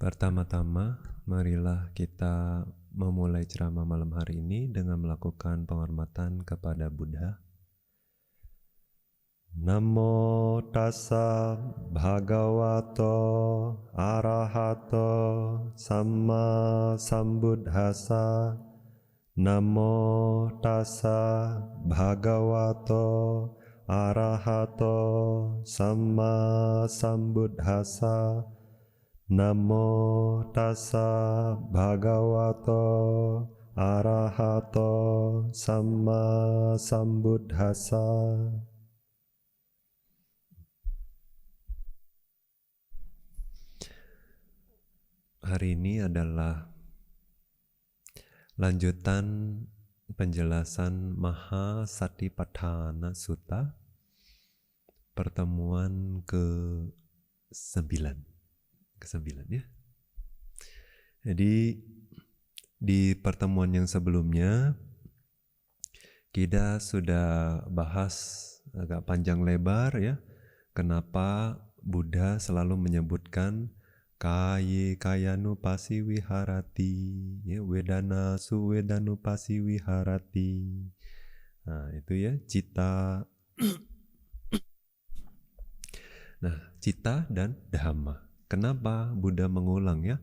Pertama-tama, marilah kita memulai ceramah malam hari ini dengan melakukan penghormatan kepada Buddha. Namo tassa bhagavato arahato samma sambuddhassa. Namo tassa bhagavato arahato samma sambuddhassa. Namo tassa bhagavato arahato samma sambuddhassa. Hari ini adalah lanjutan penjelasan Maha Satipatthana Sutta, pertemuan ke-9 ya. Jadi di pertemuan yang sebelumnya kita sudah bahas agak panjang lebar ya, kenapa Buddha selalu menyebutkan kayanu pasi wiharati, ya, wedana suwedanu pasi wiharati. Nah, itu ya, cita. Nah, cita dan dhamma. Kenapa Buddha mengulang ya?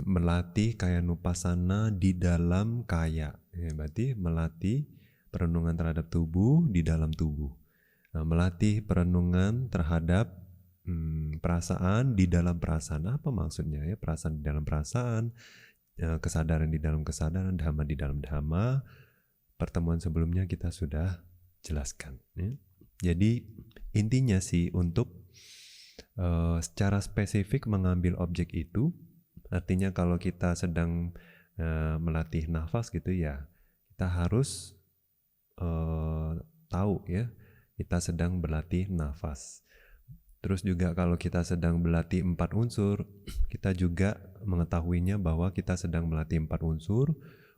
Melatih kayanupasana di dalam kaya. Ya, berarti melatih perenungan terhadap tubuh di dalam tubuh. Nah, melatih perenungan terhadap perasaan di dalam perasaan. Apa maksudnya ya? Perasaan di dalam perasaan, kesadaran di dalam kesadaran, dhamma di dalam dhamma. Pertemuan sebelumnya kita sudah jelaskan. Ya. Jadi intinya sih untuk secara spesifik mengambil objek itu, artinya kalau kita sedang melatih nafas gitu ya, kita harus tahu ya, kita sedang berlatih nafas. Terus juga kalau kita sedang berlatih 4 unsur, kita juga mengetahuinya bahwa kita sedang melatih 4 unsur,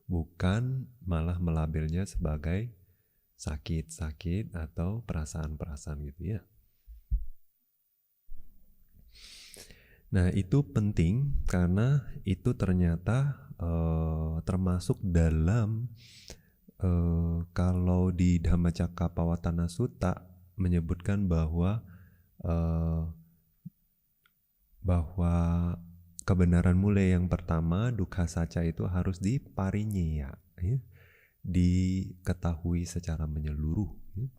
bukan malah melabelnya sebagai sakit-sakit atau perasaan-perasaan gitu ya. Nah, itu penting karena itu ternyata termasuk dalam kalau di Dhammacakkappavattana Sutta menyebutkan bahwa kebenaran mulai yang pertama, dukkha sacca, itu harus diparinyaya, ya, diketahui secara menyeluruh. Ya.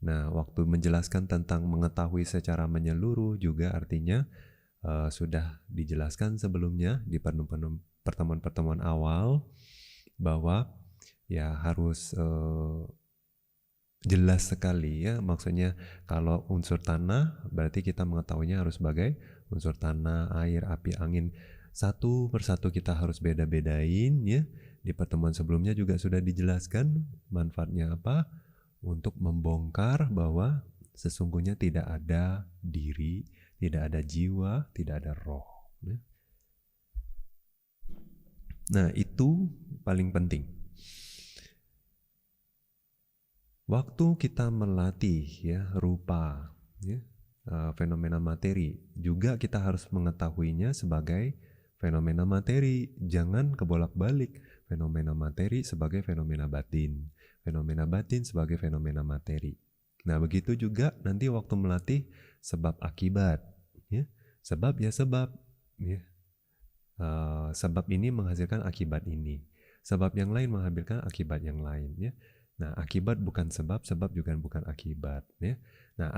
Nah, waktu menjelaskan tentang mengetahui secara menyeluruh juga artinya sudah dijelaskan sebelumnya di pertemuan-pertemuan awal bahwa ya harus jelas sekali ya, maksudnya kalau unsur tanah berarti kita mengetahuinya harus sebagai unsur tanah, air, api, angin, satu persatu kita harus beda-bedain ya. Di pertemuan sebelumnya juga sudah dijelaskan manfaatnya apa, untuk membongkar bahwa sesungguhnya tidak ada diri, tidak ada jiwa, tidak ada roh ya. Nah, itu paling penting. Waktu kita melatih ya rupa, ya, fenomena materi, juga kita harus mengetahuinya sebagai fenomena materi. Jangan kebolak-balik, fenomena materi sebagai fenomena batin sebagai fenomena materi. Nah, begitu juga nanti waktu melatih sebab akibat, ya, sebab ya sebab, ya. Sebab ini menghasilkan akibat ini, sebab yang lain menghasilkan akibat yang lain ya. Nah, akibat bukan sebab, sebab juga bukan akibat ya. Nah,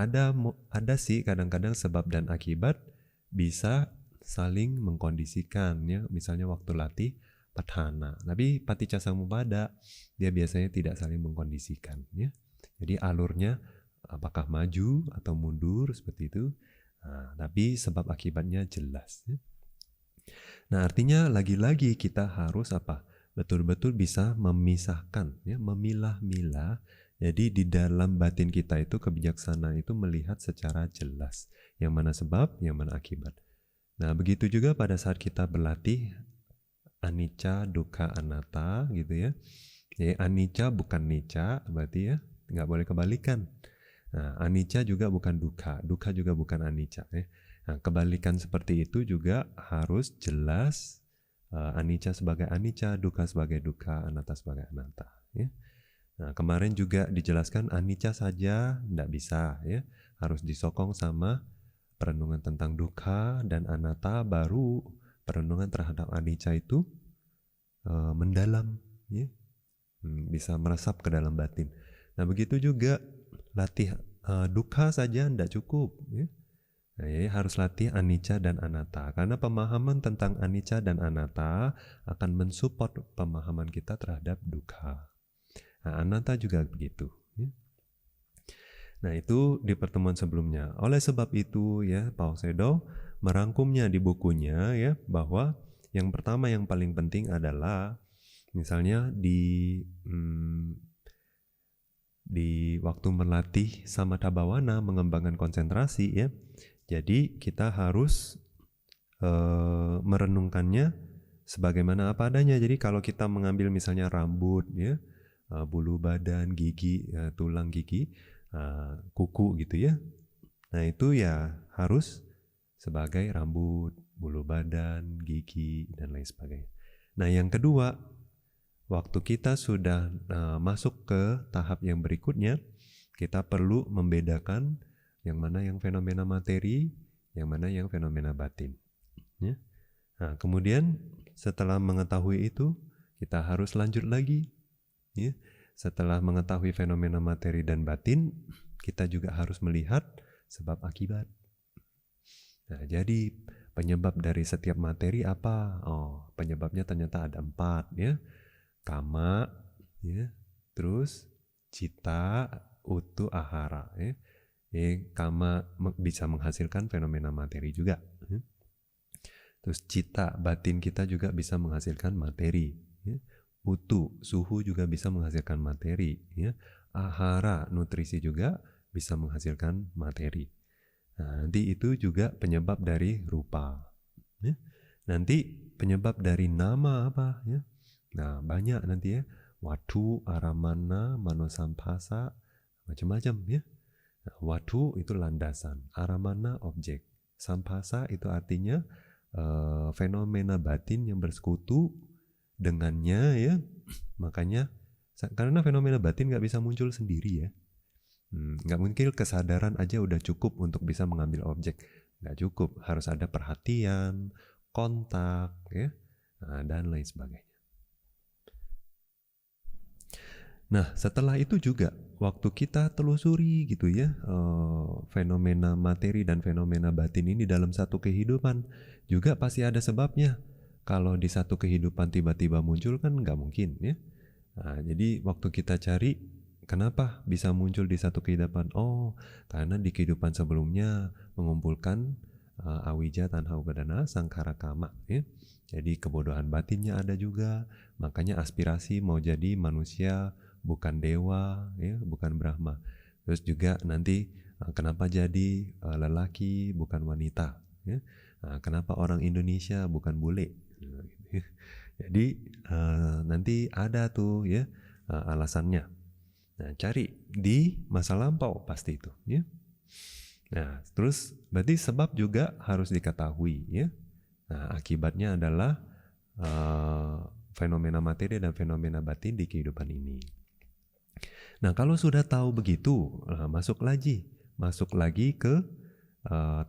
ada sih kadang-kadang sebab dan akibat bisa saling mengkondisikan ya. Misalnya waktu latih patthana, tapi paticcasamuppada dia biasanya tidak saling mengkondisikan ya. Jadi alurnya apakah maju atau mundur seperti itu. Nah, tapi sebab akibatnya jelas ya. Nah, artinya lagi-lagi kita harus apa? Betul-betul bisa memisahkan, ya, memilah-milah. Jadi di dalam batin kita itu kebijaksanaan itu melihat secara jelas yang mana sebab, yang mana akibat. Nah, begitu juga pada saat kita berlatih anicca, dukkha, anatta gitu ya. Jadi anicca bukan nicca, berarti ya nggak boleh kebalikan. Nah, anicca juga bukan dukkha, dukkha juga bukan anicca ya. Nah, kebalikan seperti itu juga harus jelas, anicca sebagai anicca, dukkha sebagai dukkha, anatta sebagai anatta. Ya. Nah, kemarin juga dijelaskan anicca saja tidak bisa, ya, harus disokong sama perenungan tentang dukkha dan anatta, baru perenungan terhadap anicca itu mendalam, ya, bisa meresap ke dalam batin. Nah, begitu juga latih dukkha saja tidak cukup, ya. Nah, ya, harus latih anicca dan anatta, karena pemahaman tentang anicca dan anatta akan mensupport pemahaman kita terhadap dukkha. Nah, anatta juga begitu. Ya. Nah, itu di pertemuan sebelumnya. Oleh sebab itu, ya, Paul Sedo merangkumnya di bukunya, ya, bahwa yang pertama yang paling penting adalah misalnya di waktu melatih samatha bhavana, mengembangkan konsentrasi, ya. Jadi kita harus merenungkannya sebagaimana apa adanya. Jadi kalau kita mengambil misalnya rambut, ya, bulu badan, gigi, tulang gigi, kuku gitu, ya. Nah, itu ya harus sebagai rambut, bulu badan, gigi, dan lain sebagainya. Nah, yang kedua, waktu kita sudah masuk ke tahap yang berikutnya, kita perlu membedakan yang mana yang fenomena materi, yang mana yang fenomena batin. Ya. Nah, kemudian setelah mengetahui itu, kita harus lanjut lagi. Ya. Setelah mengetahui fenomena materi dan batin, kita juga harus melihat sebab akibat. Nah, jadi penyebab dari setiap materi apa? Oh, penyebabnya ternyata ada 4, ya. Kama, ya. Terus cita, utu, ahara, ya. Kama bisa menghasilkan fenomena materi juga, ya. Terus cita, batin kita juga bisa menghasilkan materi, ya. Utu, suhu juga bisa menghasilkan materi, ya. Ahara, nutrisi juga bisa menghasilkan materi. Nah, nanti itu juga penyebab dari rupa, ya. Nanti penyebab dari nama apa, ya. Nah, banyak nanti, ya. Watu, aramana, manosampasa, macam-macam, ya. Nah, watu itu landasan, aramana objek, sampasa itu artinya fenomena batin yang bersekutu dengannya, ya. Makanya karena fenomena batin nggak bisa muncul sendiri, ya. Nggak mungkin kesadaran aja udah cukup untuk bisa mengambil objek. Nggak cukup, harus ada perhatian, kontak, ya, dan lain sebagainya. Nah, setelah itu juga waktu kita telusuri gitu, ya, fenomena materi dan fenomena batin ini dalam satu kehidupan, juga pasti ada sebabnya. Kalau di satu kehidupan tiba-tiba muncul kan nggak mungkin, ya. Nah, jadi waktu kita cari kenapa bisa muncul di satu kehidupan, oh karena di kehidupan sebelumnya mengumpulkan awija, tanha, upadana, sangkara, kama, ya. Jadi kebodohan batinnya ada juga, makanya aspirasi mau jadi manusia, bukan dewa, ya, bukan Brahma. Terus juga nanti kenapa jadi lelaki bukan wanita, ya. Kenapa orang Indonesia bukan bule. Jadi nanti ada tuh, ya, alasannya. Nah, cari di masa lampau pasti itu, ya. Nah, terus berarti sebab juga harus diketahui, ya. Nah, akibatnya adalah fenomena materi dan fenomena batin di kehidupan ini. Nah, kalau sudah tahu begitu, masuk lagi ke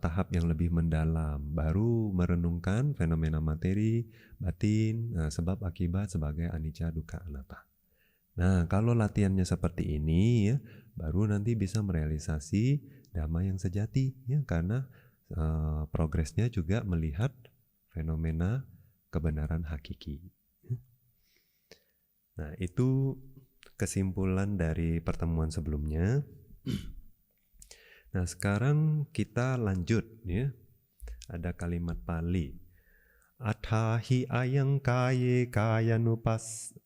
tahap yang lebih mendalam, baru merenungkan fenomena materi, batin, sebab akibat sebagai anicca, dukkha, anatta. Nah, kalau latihannya seperti ini, ya, baru nanti bisa merealisasi dhamma yang sejati, ya, karena progresnya juga melihat fenomena kebenaran hakiki. Nah, itu kesimpulan dari pertemuan sebelumnya. Nah, sekarang kita lanjut, ya. Ada kalimat Pali. Athahi ayang kaye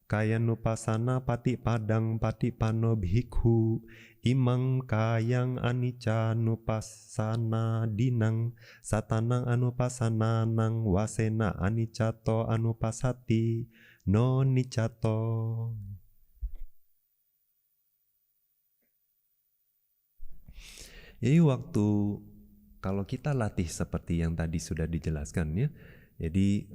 kayanupasana pati padang pati pano bhikhu imang kayang anicca nupasana dinang satanang anupasana nang wasena aniccato anupasati no niccato. Jadi waktu kalau kita latih seperti yang tadi sudah dijelaskan ya, jadi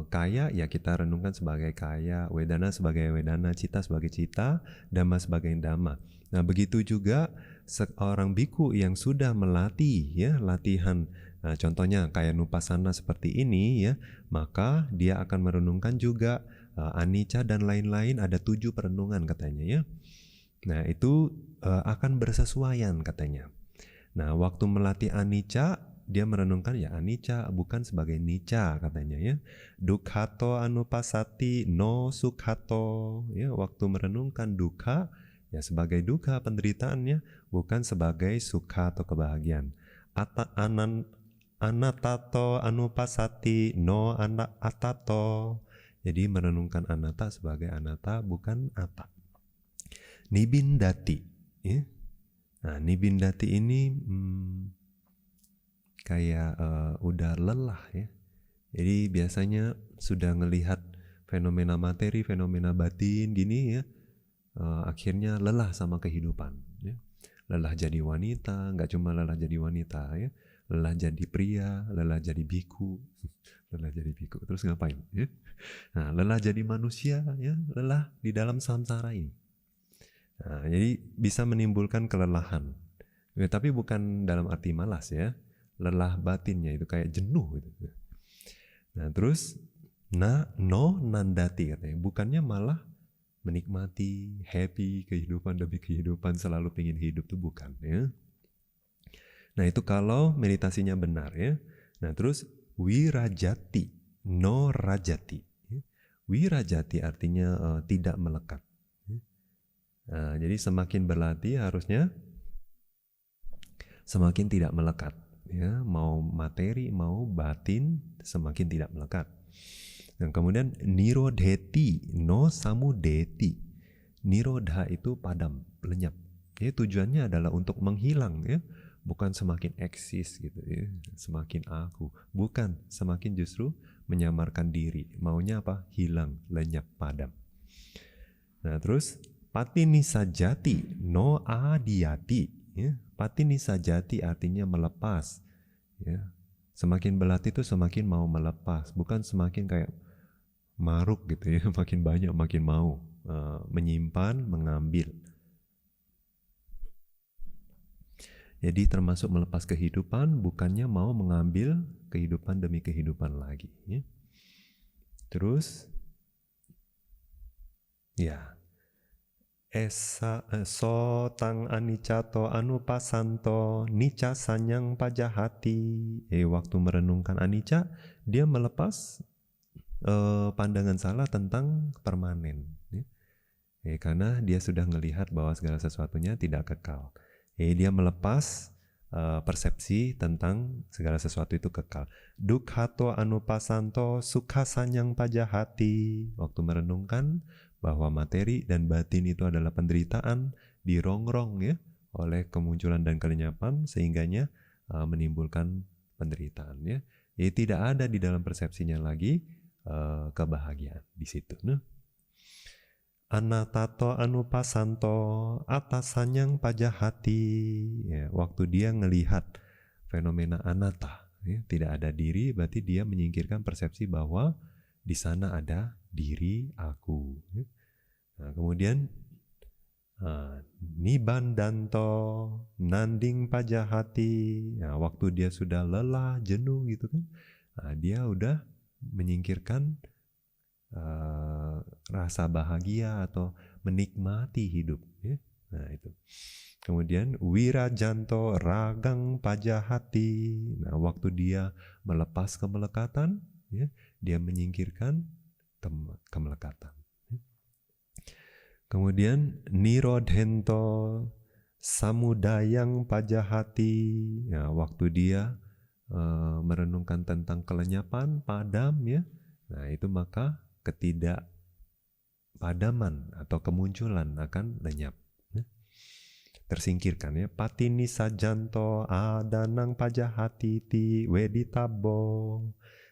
kaya ya kita renungkan sebagai kaya, wedana sebagai wedana, cita sebagai cita, dhamma sebagai dhamma. Nah begitu juga seorang biku yang sudah melatih ya latihan, nah, contohnya kayak nupasana seperti ini ya, maka dia akan merenungkan juga anicca dan lain-lain, ada 7 perenungan katanya ya. Nah itu akan bersesuaian katanya. Nah waktu melatih anicca, dia merenungkan ya anicca bukan sebagai nicca katanya ya. Dukkhato anupasati no sukhato ya, waktu merenungkan dukkha ya sebagai dukkha penderitaannya, bukan sebagai sukha atau kebahagiaan. Anatato anupasati no atato, jadi merenungkan anatta sebagai anatta bukan atta. Nibindati ya. Nah nibindati ini kayak udah lelah ya. Jadi biasanya sudah ngelihat fenomena materi, fenomena batin gini ya, akhirnya lelah sama kehidupan ya. Lelah jadi wanita, nggak cuma lelah jadi wanita ya, lelah jadi pria, lelah jadi biku, lelah jadi biku, terus ngapain ya? Nah, lelah jadi manusia ya, lelah di dalam samsara ini. Nah, jadi bisa menimbulkan kelelahan ya, tapi bukan dalam arti malas ya, lelah batinnya itu kayak jenuh gitu. Nah terus no nandati katanya, bukannya malah menikmati, happy kehidupan demi kehidupan, selalu pengen hidup, tuh bukan ya. Nah itu kalau meditasinya benar ya. Nah terus wirajati, no rajati. Wirajati artinya tidak melekat. Nah, jadi semakin berlatih harusnya semakin tidak melekat ya, mau materi mau batin semakin tidak melekat. Dan kemudian nirodheti no samudeti. Nirodha itu padam, lenyap. Ya, tujuannya adalah untuk menghilang ya, bukan semakin eksis gitu ya, semakin aku, bukan, semakin justru menyamarkan diri. Maunya apa? Hilang, lenyap, padam. Nah terus patinisajati no adiyati ya. Patinisajati artinya melepas ya. Semakin berlatih itu semakin mau melepas, bukan semakin kayak maruk gitu ya, makin banyak makin mau menyimpan, mengambil. Jadi termasuk melepas kehidupan, bukannya mau mengambil kehidupan demi kehidupan lagi ya. Terus ya so tang anicato anupasanto nicca sanyang pajahati. Waktu merenungkan anicca, dia melepas pandangan salah tentang permanen ya. Karena dia sudah melihat bahwa segala sesuatunya tidak kekal. Dia melepas persepsi tentang segala sesuatu itu kekal. Dukkhato anupasanto sukha sanyang pajahati. Waktu merenungkan bahwa materi dan batin itu adalah penderitaan, dirongrong ya oleh kemunculan dan kelenyapan, sehingganya menimbulkan penderitaan ya. Jadi tidak ada di dalam persepsinya lagi kebahagiaan di situ. Nah, anatato anupasanto atasanyang pajahati ya, waktu dia ngelihat fenomena anatta ya, tidak ada diri, berarti dia menyingkirkan persepsi bahwa di sana ada diri aku ya. Nah, kemudian nibandanto nanding pajahati ya, waktu dia sudah lelah, jenuh gitu kan, nah, dia udah menyingkirkan rasa bahagia atau menikmati hidup ya. Nah itu. Kemudian wirajanto ragang pajahati. Nah waktu dia melepas kemelekatan ya, dia menyingkirkan kemelekatan. Kemudian nirodhento samudayang pajahati. Ya, waktu dia merenungkan tentang kelenyapan, padam ya. Nah itu maka ketidakpadaman atau kemunculan akan lenyap, tersingkirkan ya. Patini sajanto adanang pajahati ti weditabo.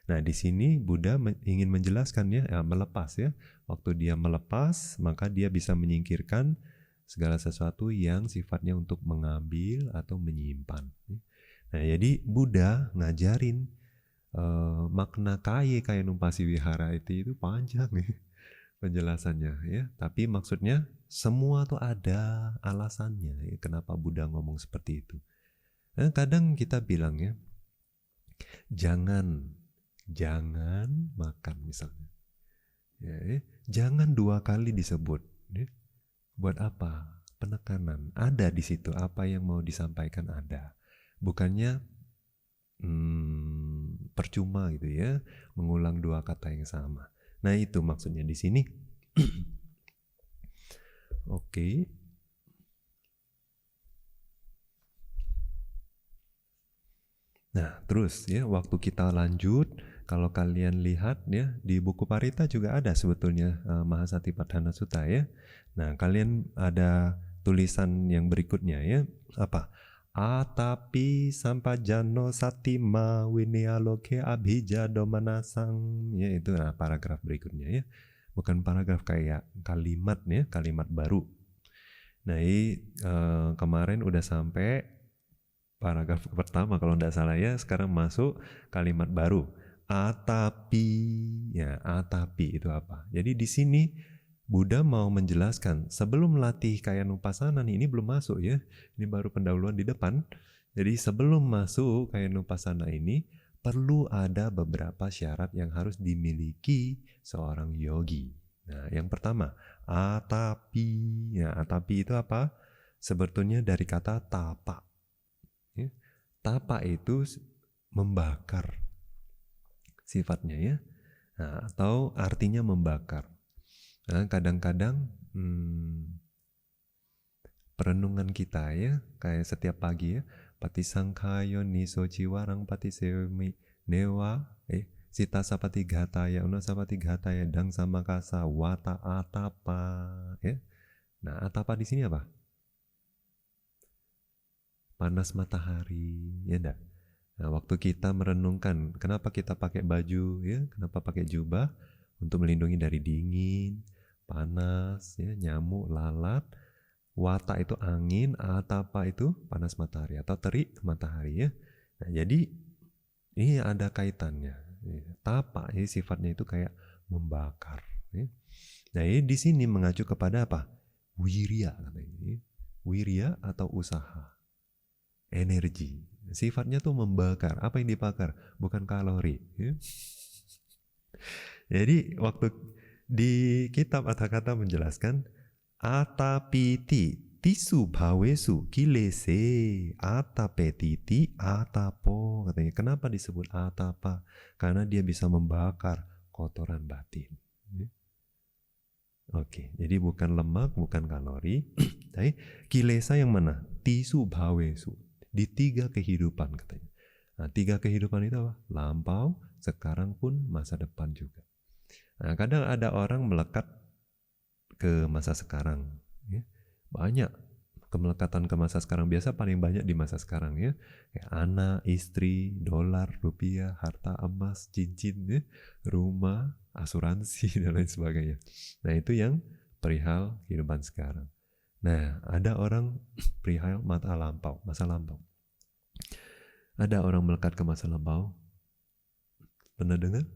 Nah di sini Buddha ingin menjelaskan ya, melepas ya. Waktu dia melepas, maka dia bisa menyingkirkan segala sesuatu yang sifatnya untuk mengambil atau menyimpan. Nah, jadi Buddha ngajarin makna kaya numpasi wihara itu panjang ya penjelasannya ya. Tapi maksudnya semua tuh ada alasannya ya, kenapa Buddha ngomong seperti itu. Nah, kadang kita bilang ya, jangan makan misalnya. Ya. Jangan 2 kali disebut. Ya. Buat apa? Penekanan. Ada di situ apa yang mau disampaikan ada. Bukannya percuma gitu ya, mengulang 2 kata yang sama. Nah itu maksudnya di sini. Oke. Nah terus ya, waktu kita lanjut, kalau kalian lihat ya, di buku Parita juga ada sebetulnya Mahasatipatthana Sutta ya. Nah kalian ada tulisan yang berikutnya ya, apa? Atapi sampajano satima winialoke abhijado manasang, ya itu paragraf berikutnya ya, bukan paragraf kayak kalimat ya, kalimat baru. Nah ini kemarin udah sampai paragraf pertama kalau tidak salah ya, sekarang masuk kalimat baru. Atapi, ya atapi itu apa? Jadi di sini Buddha mau menjelaskan sebelum latih Kayanupasana ini belum masuk ya, ini baru pendahuluan di depan. Jadi sebelum masuk Kayanupasana ini perlu ada beberapa syarat yang harus dimiliki seorang yogi. Nah yang pertama atapi, ya atapi itu apa? Sebetulnya dari kata tapa. Ya. Tapa itu membakar sifatnya ya, nah, atau artinya membakar. Nah, kadang-kadang perenungan kita ya, kayak setiap pagi ya, patisangkhayo niso ciwarang patisewmi newa sita sapati gataya una sapati gataya dang samakasa wata atapa ya. Nah atapa di sini apa? Panas matahari ya enggak? Nah, waktu kita merenungkan, kenapa kita pakai baju, ya, kenapa pakai jubah? Untuk melindungi dari dingin, panas, ya, nyamuk, lalat. Wata itu angin, atapa itu panas matahari atau terik matahari ya. Nah, jadi ini ada kaitannya. Tapa, jadi sifatnya itu kayak membakar. Ya. Nah, ini di sini mengacu kepada apa? Wirya katanya. Wirya atau usaha, energi. Sifatnya tuh membakar. Apa yang dibakar? Bukan kalori. Ya. Jadi waktu di kitab Atthakatha menjelaskan atapiti tisu bhawesu kilese atapetiti atapo katanya. Kenapa disebut atapa? Karena dia bisa membakar kotoran batin. Ya. Oke, jadi bukan lemak, bukan kalori. Tapi kilesa yang mana? Tisu bhawesu. Di 3 kehidupan katanya. Nah 3 kehidupan itu apa? Lampau, sekarang pun masa depan juga. Nah kadang ada orang melekat ke masa sekarang ya. Banyak kemelekatan ke masa sekarang, biasa paling banyak di masa sekarang ya, kayak anak, istri, dolar, rupiah, harta emas, cincin ya, rumah, asuransi dan lain sebagainya. Nah itu yang perihal kehidupan sekarang. Nah ada orang perihal masa lampau. Ada orang melekat ke masa lampau? Pernah dengar?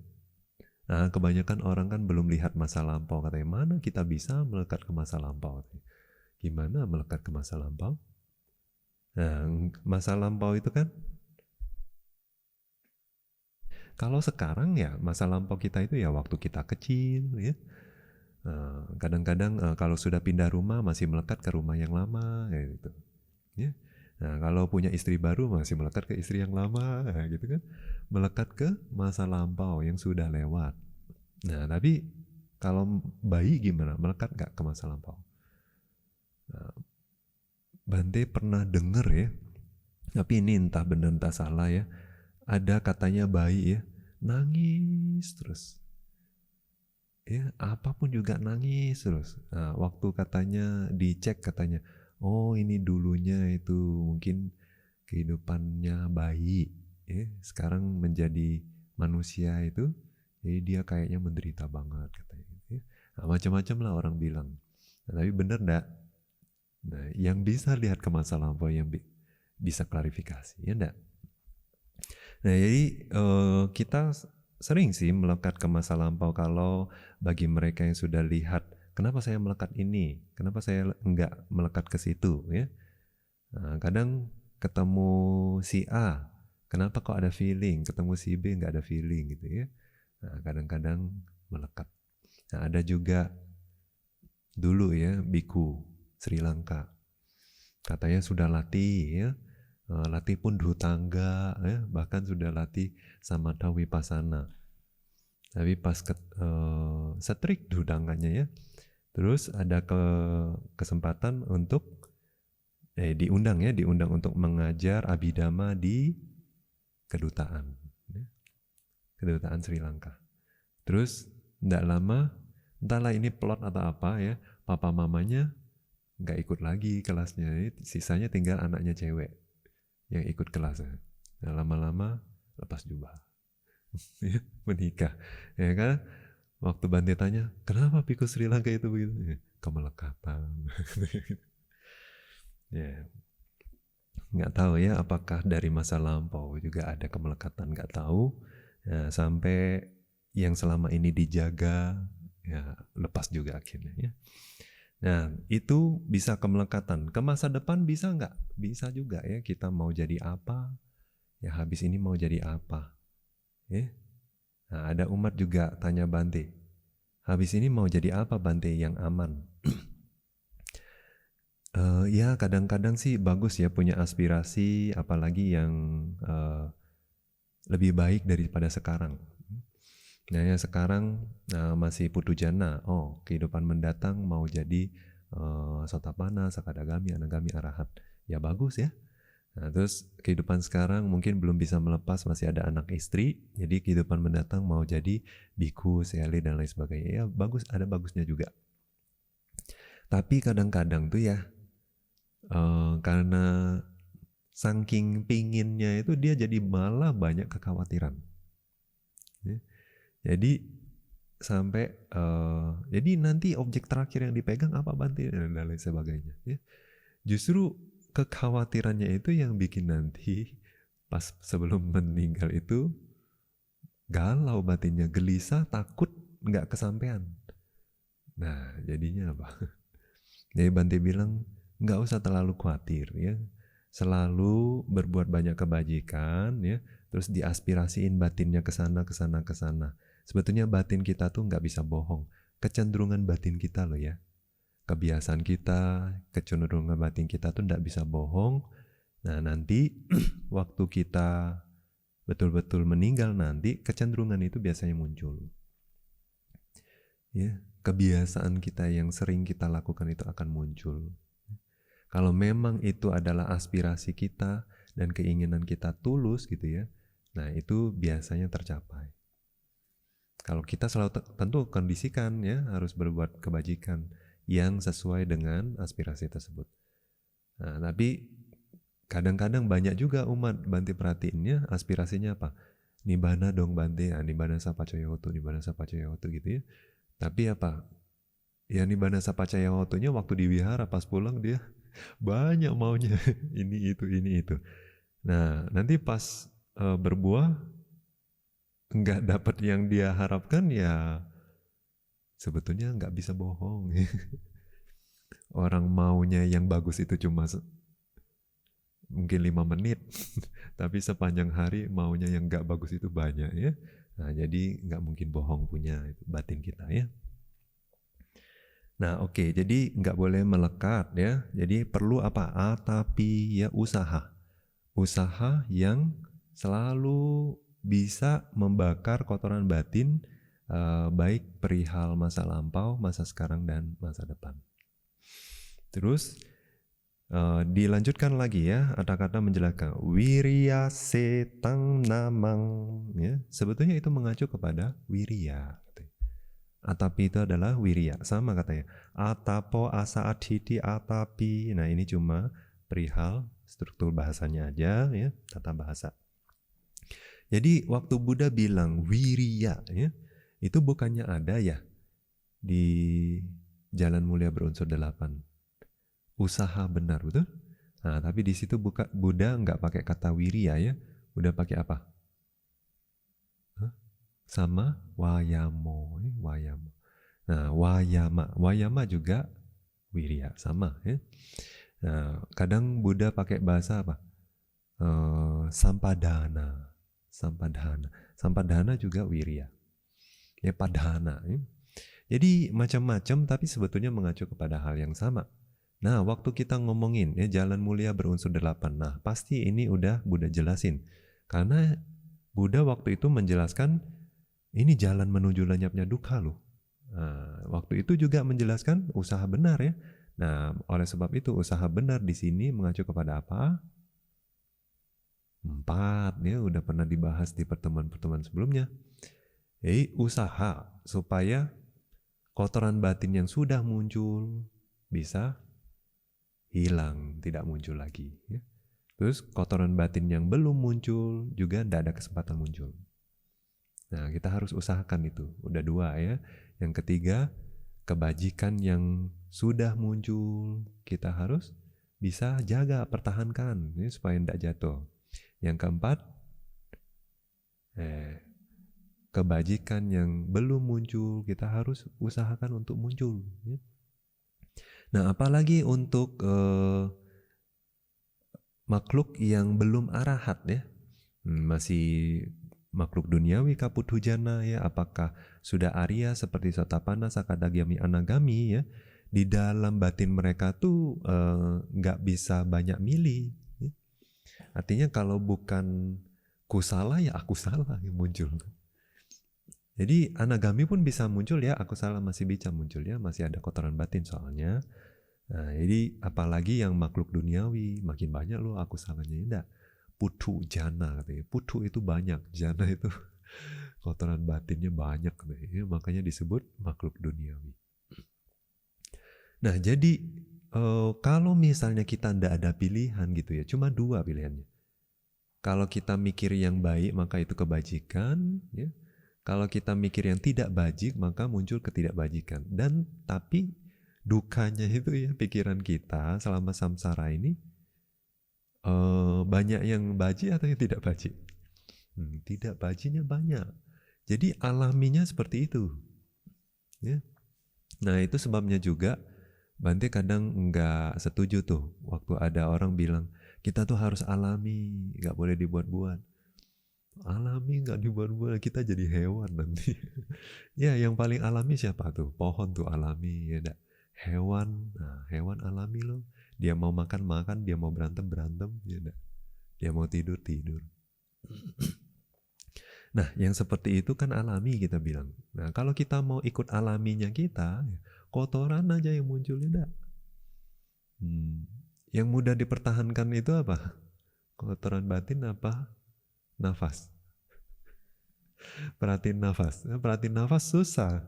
Nah, kebanyakan orang kan belum lihat masa lampau. Katanya, mana kita bisa melekat ke masa lampau? Gimana melekat ke masa lampau? Nah, masa lampau itu kan, kalau sekarang ya, masa lampau kita itu ya waktu kita kecil ya. Kadang-kadang kalau sudah pindah rumah masih melekat ke rumah yang lama kayak gitu. Ya. Nah, kalau punya istri baru masih melekat ke istri yang lama, nah, gitu kan, melekat ke masa lampau yang sudah lewat. Nah, tapi kalau bayi gimana? Melekat nggak ke masa lampau? Nah, Bante pernah dengar ya, tapi ini entah benar entah salah ya. Ada katanya bayi ya, nangis terus. Ya, apapun juga nangis terus. Nah, waktu katanya dicek katanya, oh ini dulunya itu mungkin kehidupannya bayi, ya. Sekarang menjadi manusia itu, jadi dia kayaknya menderita banget katanya. Ya. Nah, macam-macam lah orang bilang. Nah, tapi benar enggak? Nah, yang bisa lihat ke masa lampau yang bisa klarifikasi, ya enggak? Nah, jadi kita sering sih melekat ke masa lampau kalau bagi mereka yang sudah lihat, kenapa saya melekat ini, kenapa saya enggak melekat ke situ, ya. Nah, kadang ketemu si A, kenapa kok ada feeling, ketemu si B nggak ada feeling gitu ya. Nah, kadang-kadang melekat. Nah, ada juga dulu ya, biku Sri Lanka. Katanya sudah latih ya, latih pundhu tangga ya, bahkan sudah latih samatha vipassana. Tapi pas setrik dhu tangganya ya, terus ada kesempatan untuk diundang untuk mengajar abhidhamma di kedutaan, ya, kedutaan Sri Lanka. Terus tidak lama, entahlah ini plot atau apa ya, papa mamanya nggak ikut lagi kelasnya, sisanya tinggal anaknya cewek yang ikut kelasnya. Nah, lama-lama lepas jubah, menikah, ya kan? Waktu Bante tanya, kenapa Biku Sri Lanka itu begitu? Ya, kemelekatan. Ya, nggak tahu ya apakah dari masa lampau juga ada kemelekatan, nggak tahu. Ya, sampai yang selama ini dijaga, ya lepas juga akhirnya ya. Nah, itu bisa kemelekatan. Ke masa depan bisa nggak? Bisa juga ya, kita mau jadi apa, ya habis ini mau jadi apa. Ya. Nah, ada umat juga tanya Bante, habis ini mau jadi apa Bante yang aman? Ya kadang-kadang sih bagus ya punya aspirasi, apalagi yang lebih baik daripada sekarang. Nah, yang sekarang masih putujana, oh kehidupan mendatang mau jadi Sotapanna, Sakadagami, Anagami, Arahat. Ya bagus ya. Nah, terus kehidupan sekarang mungkin belum bisa melepas, masih ada anak istri, jadi kehidupan mendatang mau jadi biku, seli, dan lain sebagainya. Ya bagus, ada bagusnya juga. Tapi kadang-kadang tuh ya, karena saking pinginnya itu dia jadi malah banyak kekhawatiran. Ya. Jadi sampai jadi nanti objek terakhir yang dipegang apa Bante dan lain sebagainya. Ya. Justru kekhawatirannya itu yang bikin nanti pas sebelum meninggal itu galau batinnya, gelisah, takut nggak kesampaian. Nah jadinya apa? Jadi Bante bilang nggak usah terlalu khawatir ya, selalu berbuat banyak kebajikan ya, terus diaspirasiin batinnya ke sana ke sana ke sana. Sebetulnya batin kita tuh nggak bisa bohong, kecenderungan batin kita loh ya, kebiasaan kita, kecenderungan batin kita tuh nggak bisa bohong. Nah nanti waktu kita betul-betul meninggal nanti, kecenderungan itu biasanya muncul. Ya, kebiasaan kita yang sering kita lakukan itu akan muncul. Kalau memang itu adalah aspirasi kita dan keinginan kita tulus gitu ya, nah itu biasanya tercapai. Kalau kita selalu tentu kondisikan ya, harus berbuat kebajikan yang sesuai dengan aspirasi tersebut. Nah, tapi kadang-kadang banyak juga umat Bante perhatiinnya aspirasinya apa? Nibbana dong Bante, Nibbana Sapacayahotu, Nibbana Sapacayahotu gitu ya. Tapi apa? Ya Nibbana Sapacayahotunya waktu di wihara pas pulang dia banyak maunya ini itu. Nah, nanti pas berbuah nggak dapat yang dia harapkan ya sebetulnya nggak bisa bohong. Orang maunya yang bagus itu cuma mungkin 5 menit, tapi sepanjang hari maunya yang nggak bagus itu banyak ya. Nah, jadi nggak mungkin bohong punya itu batin kita ya. Nah, oke, jadi nggak boleh melekat ya. Jadi perlu apa? Atapi ya usaha. Usaha yang selalu bisa membakar kotoran batin, baik perihal masa lampau, masa sekarang, dan masa depan. Terus dilanjutkan lagi ya, ada kata menjelaskan wirya setang namang ya. Sebetulnya itu mengacu kepada wirya. Atapi itu adalah wirya, sama katanya. Atapo asa adhiti atapi. Nah ini cuma perihal struktur bahasanya aja ya, tata bahasa. Jadi waktu Buddha bilang wirya ya, itu bukannya ada ya di Jalan Mulia Berunsur 8. Usaha benar, betul? Nah, tapi di situ Buddha nggak pakai kata wirya ya, udah pakai apa? sama wayamo, wayamo. Nah, wayama juga wirya, sama ya. Nah, kadang Buddha pakai bahasa apa? Sampadana, sampadana juga wirya. Ya, padhana. Ya. Jadi macam-macam tapi sebetulnya mengacu kepada hal yang sama. Nah, waktu kita ngomongin ya jalan mulia berunsur 8, nah pasti ini udah Buddha jelasin. Karena Buddha waktu itu menjelaskan ini jalan menuju lenyapnya dukkha loh. Nah, waktu itu juga menjelaskan usaha benar ya. Nah, oleh sebab itu usaha benar di sini mengacu kepada apa? 4 ya, udah pernah dibahas di pertemuan-pertemuan sebelumnya. Jadi usaha supaya kotoran batin yang sudah muncul bisa hilang, tidak muncul lagi. Ya. Terus kotoran batin yang belum muncul juga tidak ada kesempatan muncul. Nah, kita harus usahakan itu. Udah 2 ya. Yang ketiga, kebajikan yang sudah muncul kita harus bisa jaga, pertahankan ya, supaya tidak jatuh. Yang keempat, kebajikan yang belum muncul kita harus usahakan untuk muncul. Ya. Nah, apalagi untuk makhluk yang belum arahat ya, masih makhluk duniawi kaput hujana ya, apakah sudah Arya seperti Sotapana, Sakadagyami, Anagami ya, di dalam batin mereka tuh nggak bisa banyak milih. Ya. Artinya kalau bukan ku salah ya aku salah yang muncul. Jadi Anagami pun bisa muncul ya, aku salah masih bisa muncul ya, masih ada kotoran batin soalnya. Nah, jadi apalagi yang makhluk duniawi, makin banyak loh aku salahnya. Enggak. Putu jana katanya. Putu itu banyak, jana itu kotoran batinnya banyak katanya. Makanya disebut makhluk duniawi. Nah, jadi kalau misalnya kita ndak ada pilihan gitu ya, cuma 2 pilihannya. Kalau kita mikir yang baik maka itu kebajikan, ya. Kalau kita mikir yang tidak bajik maka muncul ketidakbajikan. Dan tapi dukanya itu ya pikiran kita selama samsara ini banyak yang baji atau yang tidak baji? Tidak bajinya banyak. Jadi alaminya seperti itu. Ya. Nah itu sebabnya juga Bante kadang nggak setuju tuh waktu ada orang bilang kita tuh harus alami, nggak boleh dibuat-buat. Alami nggak dibuat-buat, kita jadi hewan nanti. Ya yang paling alami siapa tuh? Pohon tuh alami, ya enggak? Hewan, nah hewan alami loh. Dia mau makan makan, dia mau berantem berantem, ya enggak? Dia mau tidur tidur. Nah yang seperti itu kan alami kita bilang. Nah kalau kita mau ikut alaminya kita, kotoran aja yang muncul, ya enggak? Yang mudah dipertahankan itu apa? Kotoran batin apa? Nafas. Perhatiin nafas susah.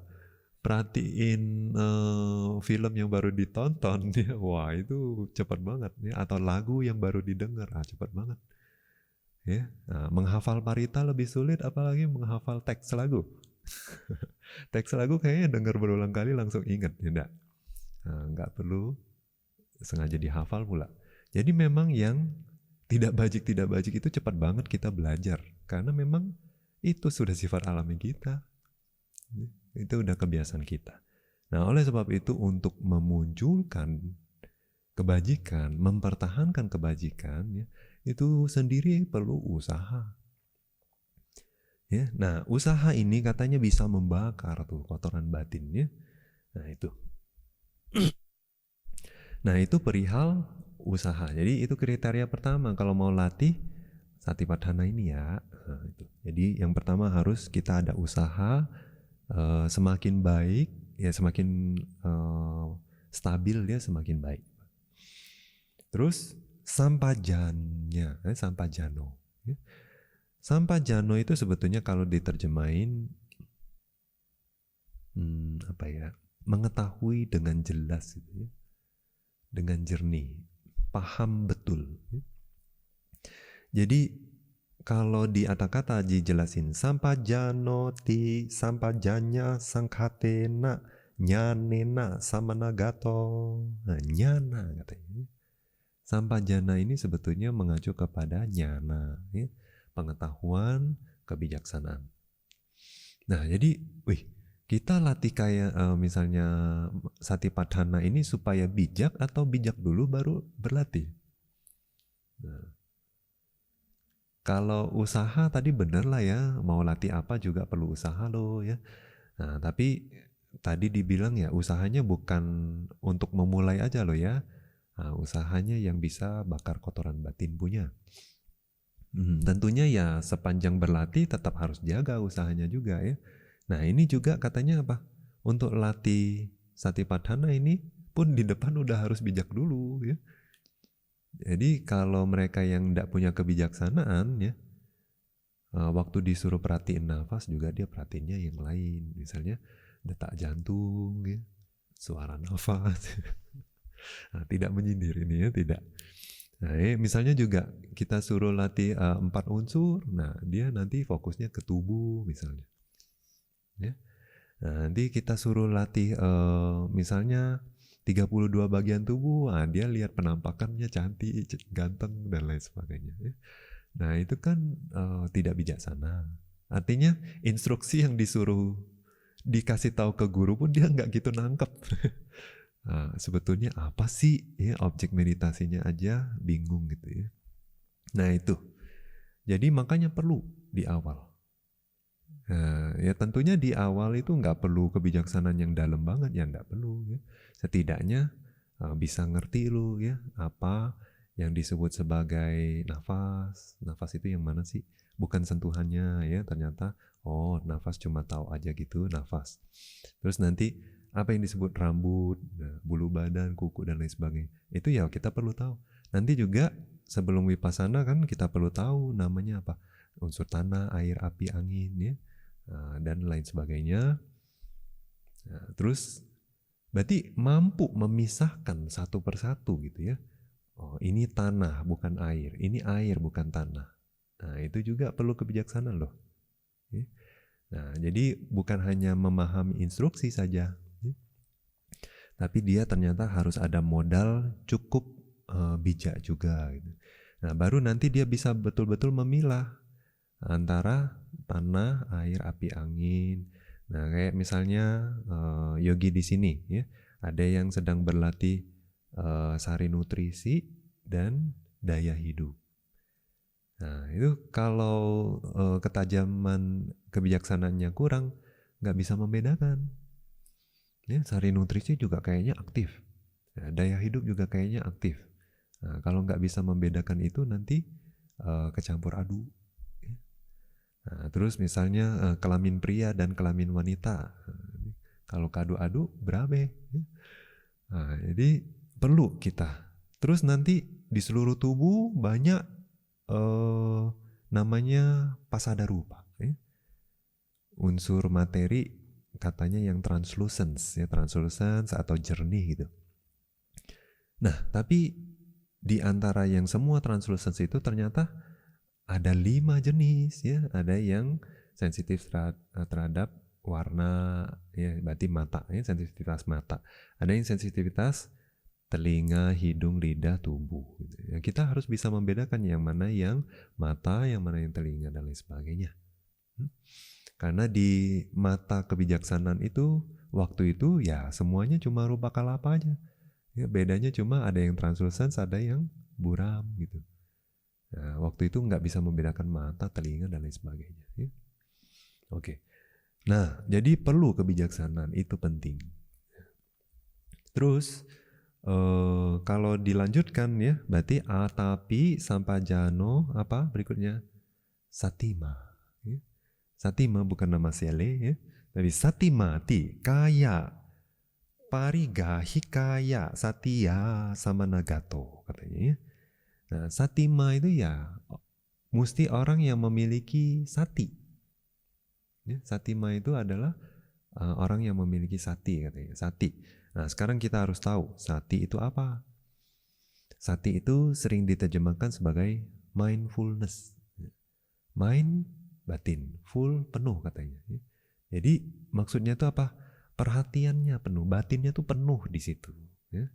Perhatiin film yang baru ditonton, ya, wah itu cepat banget. Ya. Atau lagu yang baru didengar, cepat banget. Ya. Nah, menghafal parita lebih sulit, apalagi menghafal teks lagu. Teks lagu kayaknya dengar berulang kali langsung ingat, ya enggak? Nah, nggak perlu sengaja dihafal pula. Jadi memang yang tidak bajik itu cepat banget kita belajar, karena memang itu sudah sifat alami kita. Itu udah kebiasaan kita. Nah, oleh sebab itu untuk memunculkan kebajikan, mempertahankan kebajikan, ya, itu sendiri perlu usaha. Ya, nah usaha ini katanya bisa membakar tuh kotoran batinnya. Nah itu. Nah itu perihal usaha. Jadi itu kriteria pertama kalau mau latih Satipatthana ini ya. Nah, itu. Jadi yang pertama harus kita ada usaha. Semakin baik ya semakin stabil dia semakin baik. Terus sampajanya, sampajano. Ya. Sampajano itu sebetulnya kalau diterjemahin apa ya, mengetahui dengan jelas gitu ya, dengan jernih, paham betul. Ya. Jadi kalau di kata-kata dijelasin sampajanoti, sampajanya, sangkatena, nyanena, samanagato. Nah, nyana katanya. Sampajana ini sebetulnya mengacu kepada nyana, ya, pengetahuan, kebijaksanaan. Nah, jadi, wih, kita latih kayak misalnya Satipatthana ini supaya bijak atau bijak dulu baru berlatih? Nah, kalau usaha tadi bener lah ya, mau latih apa juga perlu usaha loh ya. Nah, tapi tadi dibilang ya usahanya bukan untuk memulai aja loh ya. Nah, usahanya yang bisa bakar kotoran batin punya. Tentunya ya sepanjang berlatih tetap harus jaga usahanya juga ya. Nah ini juga katanya apa? Untuk latih Satipatthana ini pun di depan udah harus bijak dulu ya. Jadi kalau mereka yang tidak punya kebijaksanaan ya, waktu disuruh perhatiin nafas juga dia perhatiinnya yang lain. Misalnya detak jantung ya, suara nafas. Nah, tidak menyindir ini ya, tidak. Nah, misalnya juga kita suruh latih 4 unsur, nah dia nanti fokusnya ke tubuh misalnya. Ya. Nah, nanti kita suruh latih misalnya 32 bagian tubuh, nah dia lihat penampakannya cantik, ganteng dan lain sebagainya. Ya. Nah itu kan tidak bijaksana. Artinya instruksi yang disuruh dikasih tahu ke guru pun dia nggak gitu nangkep. Nah, sebetulnya apa sih ya objek meditasinya aja bingung gitu ya. Nah itu, jadi makanya perlu di awal. Nah, ya tentunya di awal itu nggak perlu kebijaksanaan yang dalam banget ya nggak perlu ya. Setidaknya bisa ngerti lu ya apa yang disebut sebagai nafas. Nafas itu yang mana sih? Bukan sentuhannya ya ternyata. Oh nafas cuma tahu aja gitu nafas. Terus nanti apa yang disebut rambut, bulu badan, kuku dan lain sebagainya. Itu ya kita perlu tahu. Nanti juga sebelum vipassana kan kita perlu tahu namanya apa. Unsur tanah, air, api, angin ya. Dan lain sebagainya. Nah, terus berarti mampu memisahkan satu persatu gitu ya. Oh, ini tanah bukan air, ini air bukan tanah. Nah, itu juga perlu kebijaksanaan loh. Ya. Nah, jadi bukan hanya memahami instruksi saja, ya. Tapi dia ternyata harus ada modal cukup bijak juga. Gitu. Nah, baru nanti dia bisa betul-betul memilah antara tanah, air, api, angin. Nah, kayak misalnya yogi di sini ya, ada yang sedang berlatih sari nutrisi dan daya hidup. Nah, itu kalau ketajaman kebijaksanaannya kurang, nggak bisa membedakan. Ya, sari nutrisi juga kayaknya aktif. Ya, daya hidup juga kayaknya aktif. Nah, kalau nggak bisa membedakan itu nanti kecampur aduk. Nah, terus misalnya kelamin pria dan kelamin wanita. Kalau kadu-adu berabe. Nah, jadi perlu kita. Terus nanti di seluruh tubuh banyak namanya pasada rupa. Ya. Unsur materi katanya yang translucence, ya translucence atau jernih gitu. Nah, tapi di antara yang semua translucence itu ternyata ada 5 jenis ya, ada yang sensitif terhadap warna ya berarti mata ya sensitivitas mata, ada yang sensitivitas telinga, hidung, lidah, tubuh gitu. Ya, kita harus bisa membedakan yang mana yang mata, yang mana yang telinga dan lain sebagainya. Karena di mata kebijaksanaan itu waktu itu ya semuanya cuma rupa kalapa aja. Ya, bedanya cuma ada yang translucent, ada yang buram gitu. Nah, waktu itu nggak bisa membedakan mata, telinga, dan lain sebagainya. Ya. Oke. Nah, jadi perlu kebijaksanaan, itu penting. Terus, kalau dilanjutkan ya, berarti atapi sampajano, apa berikutnya? Satima. Ya. Satima bukan nama sele ya. Dari satimati, kaya, parigahikaya, satya, samanagato, katanya ya. Nah, satima itu ya mesti orang yang memiliki sati. Ya, satima itu adalah orang yang memiliki sati katanya. Sati. Nah, sekarang kita harus tahu sati itu apa. Sati itu sering diterjemahkan sebagai mindfulness. Mind batin, full penuh katanya. Jadi maksudnya itu apa? Perhatiannya penuh, batinnya tuh penuh di situ. Ya.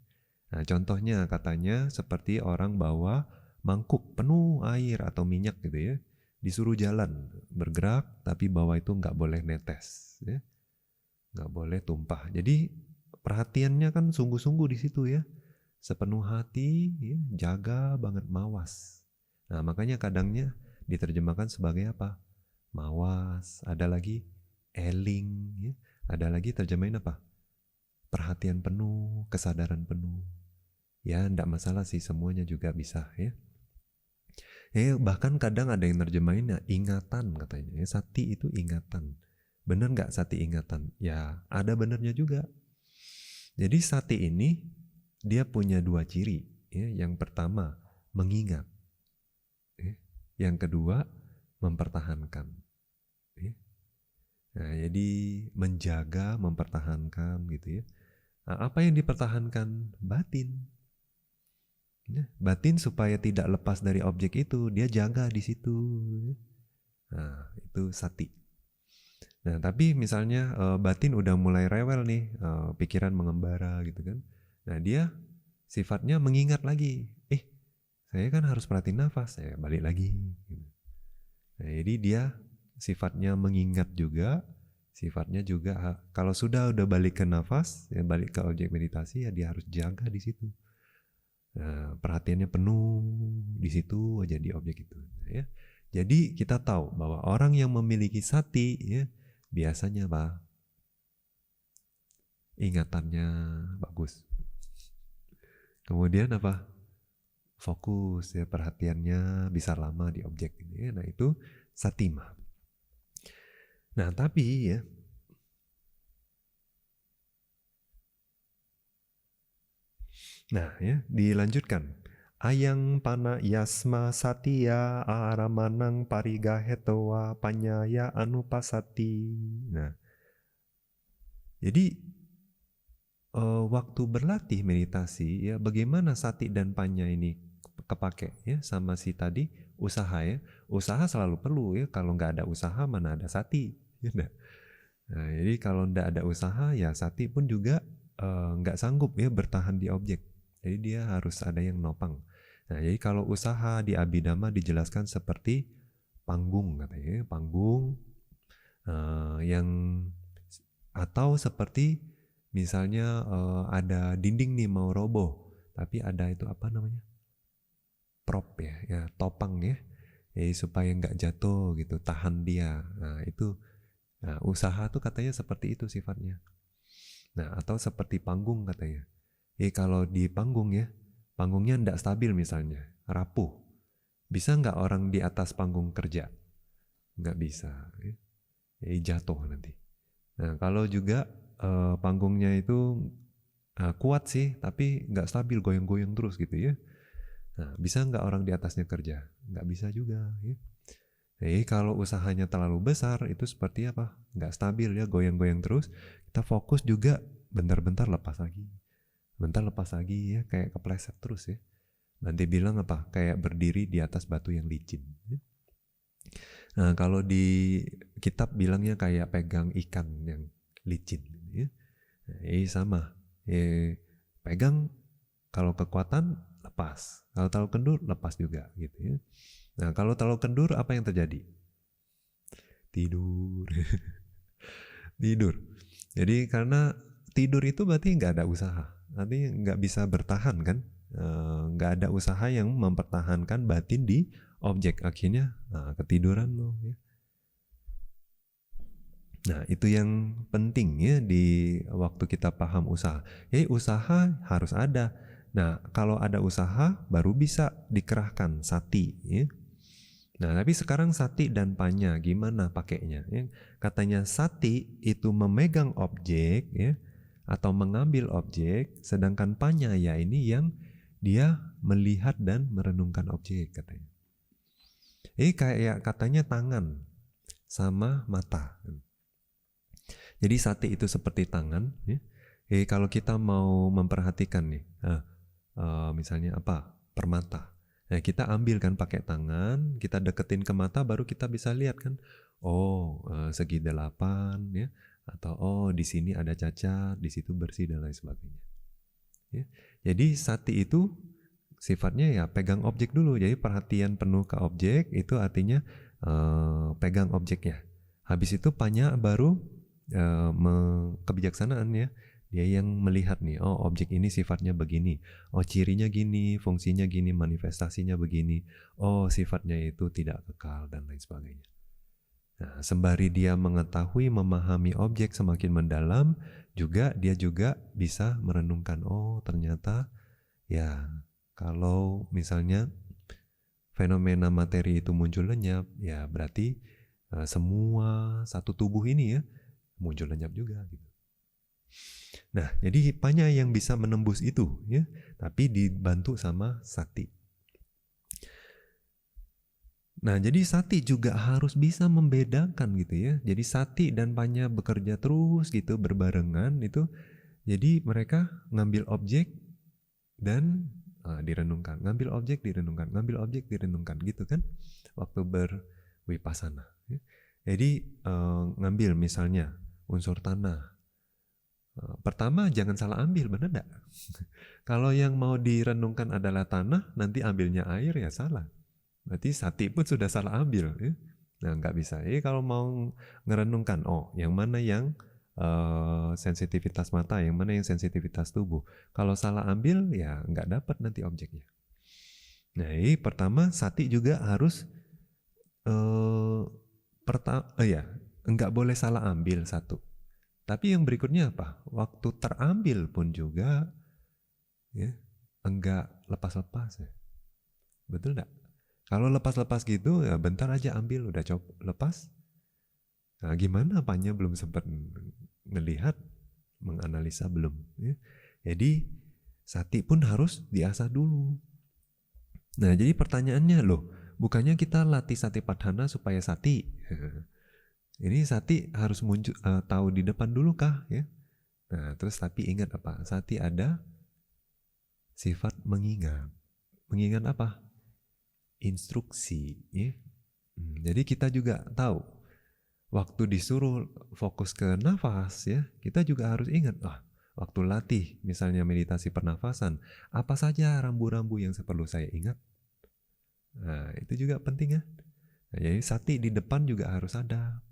Nah, contohnya katanya seperti orang bawa mangkuk penuh air atau minyak gitu ya. disuruh jalan, bergerak, tapi bawah itu nggak boleh netes, ya, nggak boleh tumpah. Jadi perhatiannya kan sungguh-sungguh di situ ya, sepenuh hati, ya, jaga banget, mawas. Nah makanya kadangnya diterjemahkan sebagai apa? Mawas. Ada lagi eling, ya. Ada lagi terjemahin apa? Perhatian penuh, kesadaran penuh. Ya, enggak masalah sih, semuanya juga bisa ya. Bahkan kadang ada yang nerjemahin ya, ingatan katanya. Ya, sati itu ingatan. Bener nggak sati ingatan? Ya, ada benernya juga. Jadi sati ini dia punya dua ciri. Ya. Yang pertama, mengingat. Ya. Yang kedua, mempertahankan. Ya. Nah, jadi menjaga, mempertahankan gitu ya. Nah, apa yang dipertahankan? Batin. Ya, batin supaya tidak lepas dari objek itu, dia jaga di situ. Nah, itu sati. Nah, tapi misalnya batin udah mulai rewel nih, pikiran mengembara gitu kan. Nah, dia sifatnya mengingat lagi. Saya kan harus perhatiin nafas, saya balik lagi. Nah, jadi dia sifatnya mengingat juga, sifatnya juga kalau udah balik ke nafas, ya balik ke objek meditasi, ya dia harus jaga di situ. Nah, perhatiannya penuh di situ aja di objek itu. Ya. Jadi kita tahu bahwa orang yang memiliki sati, ya biasanya apa? Ingatannya bagus. Kemudian apa? Fokus ya, perhatiannya bisa lama di objek ini. Ya. Nah itu satima. Nah tapi ya, nah ya dilanjutkan. Ayang pana yasma satya aramanang parigahetowa panyaya anupasati. Nah, jadi waktu berlatih meditasi ya, bagaimana sati dan panya ini kepake ya sama si tadi usaha ya. Usaha selalu perlu ya, kalau nggak ada usaha mana ada sati. Ya, nah, jadi kalau nggak ada usaha ya sati pun juga nggak sanggup ya bertahan di objek. Jadi dia harus ada yang nopang. Nah, jadi kalau usaha di Abhidhamma dijelaskan seperti panggung katanya, panggung yang atau seperti misalnya ada dinding nih mau roboh, tapi ada itu apa namanya? Prop ya, ya topang ya. Jadi supaya nggak jatuh gitu, tahan dia. Nah, itu usaha tuh katanya seperti itu sifatnya. Nah, atau seperti panggung katanya. Kalau di panggung ya, panggungnya ndak stabil misalnya, rapuh. Bisa nggak orang di atas panggung kerja? Nggak bisa. Ya. Jadi jatuh nanti. Nah, kalau juga panggungnya itu kuat sih, tapi nggak stabil, goyang-goyang terus gitu ya. Nah, bisa nggak orang di atasnya kerja? Nggak bisa juga. Ya. Jadi kalau usahanya terlalu besar, itu seperti apa? Nggak stabil ya, goyang-goyang terus. Kita fokus juga, bentar-bentar lepas lagi. Bentar lepas lagi ya, kayak kepleset terus ya. Nanti bilang apa? Kayak berdiri di atas batu yang licin. Nah, kalau di kitab bilangnya kayak pegang ikan yang licin. Ya. Nah, sama. Pegang, kalau kekuatan lepas. Kalau terlalu kendur lepas juga gitu ya. Nah, kalau terlalu kendur apa yang terjadi? Tidur. Tidur. Jadi karena tidur itu berarti nggak ada usaha. Nanti nggak bisa bertahan kan? Nggak ada usaha yang mempertahankan batin di objek, akhirnya ketiduran loh ya. Nah itu yang penting ya di waktu kita paham usaha. Usaha harus ada. Nah kalau ada usaha baru bisa dikerahkan sati ya. Nah tapi sekarang sati dan panya gimana pakainya ya? Katanya sati itu memegang objek ya, atau mengambil objek, sedangkan panya ya ini yang dia melihat dan merenungkan objek katanya. Kayak katanya tangan sama mata. Jadi sati itu seperti tangan. Ya. Kalau kita mau memperhatikan nih, misalnya apa? Permata. Nah, kita ambil kan pakai tangan, kita deketin ke mata, baru kita bisa lihat kan. Oh, segi 8 ya. Atau oh di sini ada cacat, di situ bersih dan lain sebagainya. Ya. Jadi sati itu sifatnya ya pegang objek dulu. Jadi perhatian penuh ke objek itu artinya pegang objeknya. Habis itu Panya baru kebijaksanaan ya. Dia yang melihat nih, oh objek ini sifatnya begini, oh cirinya gini, fungsinya gini, manifestasinya begini, oh sifatnya itu tidak kekal dan lain sebagainya. Nah, sembari dia mengetahui, memahami objek semakin mendalam, dia juga bisa merenungkan, oh ternyata ya kalau misalnya fenomena materi itu muncul lenyap, ya berarti semua satu tubuh ini ya muncul lenyap juga gitu. Nah, jadi Panya yang bisa menembus itu ya, tapi dibantu sama Sati. Nah, jadi Sati juga harus bisa membedakan gitu ya. Jadi Sati dan Panya bekerja terus gitu berbarengan itu. Jadi mereka ngambil objek dan direnungkan, ngambil objek direnungkan, ngambil objek direnungkan gitu kan waktu berwipasana. Ya. Jadi ngambil misalnya unsur tanah. Pertama jangan salah ambil, benar enggak? Kalau yang mau direnungkan adalah tanah, nanti ambilnya air ya salah. Berarti Sati pun sudah salah ambil. Ya? Nah nggak bisa. Kalau mau ngerenungkan, oh yang mana yang sensitivitas mata, yang mana yang sensitivitas tubuh. Kalau salah ambil ya nggak dapat nanti objeknya. Nah ini pertama Sati juga harus nggak boleh salah ambil satu. Tapi yang berikutnya apa? Waktu terambil pun juga ya enggak lepas-lepas ya. Betul enggak? Kalau lepas-lepas gitu ya bentar aja ambil, udah coba lepas. Nah, gimana Panya belum sempat melihat, menganalisa belum ya. Jadi Sati pun harus diasah dulu. Nah, jadi pertanyaannya loh, bukannya kita latih Satipatthana supaya Sati? Ini Sati harus muncul tahu di depan dulu kah ya? Nah, terus tapi ingat apa? Sati ada sifat mengingat. Mengingat apa? Instruksi ya. Jadi kita juga tahu waktu disuruh fokus ke nafas ya, kita juga harus ingat waktu latih misalnya meditasi pernafasan, apa saja rambu-rambu yang perlu saya ingat. Nah, itu juga penting ya. Nah, jadi Sati di depan juga harus ada.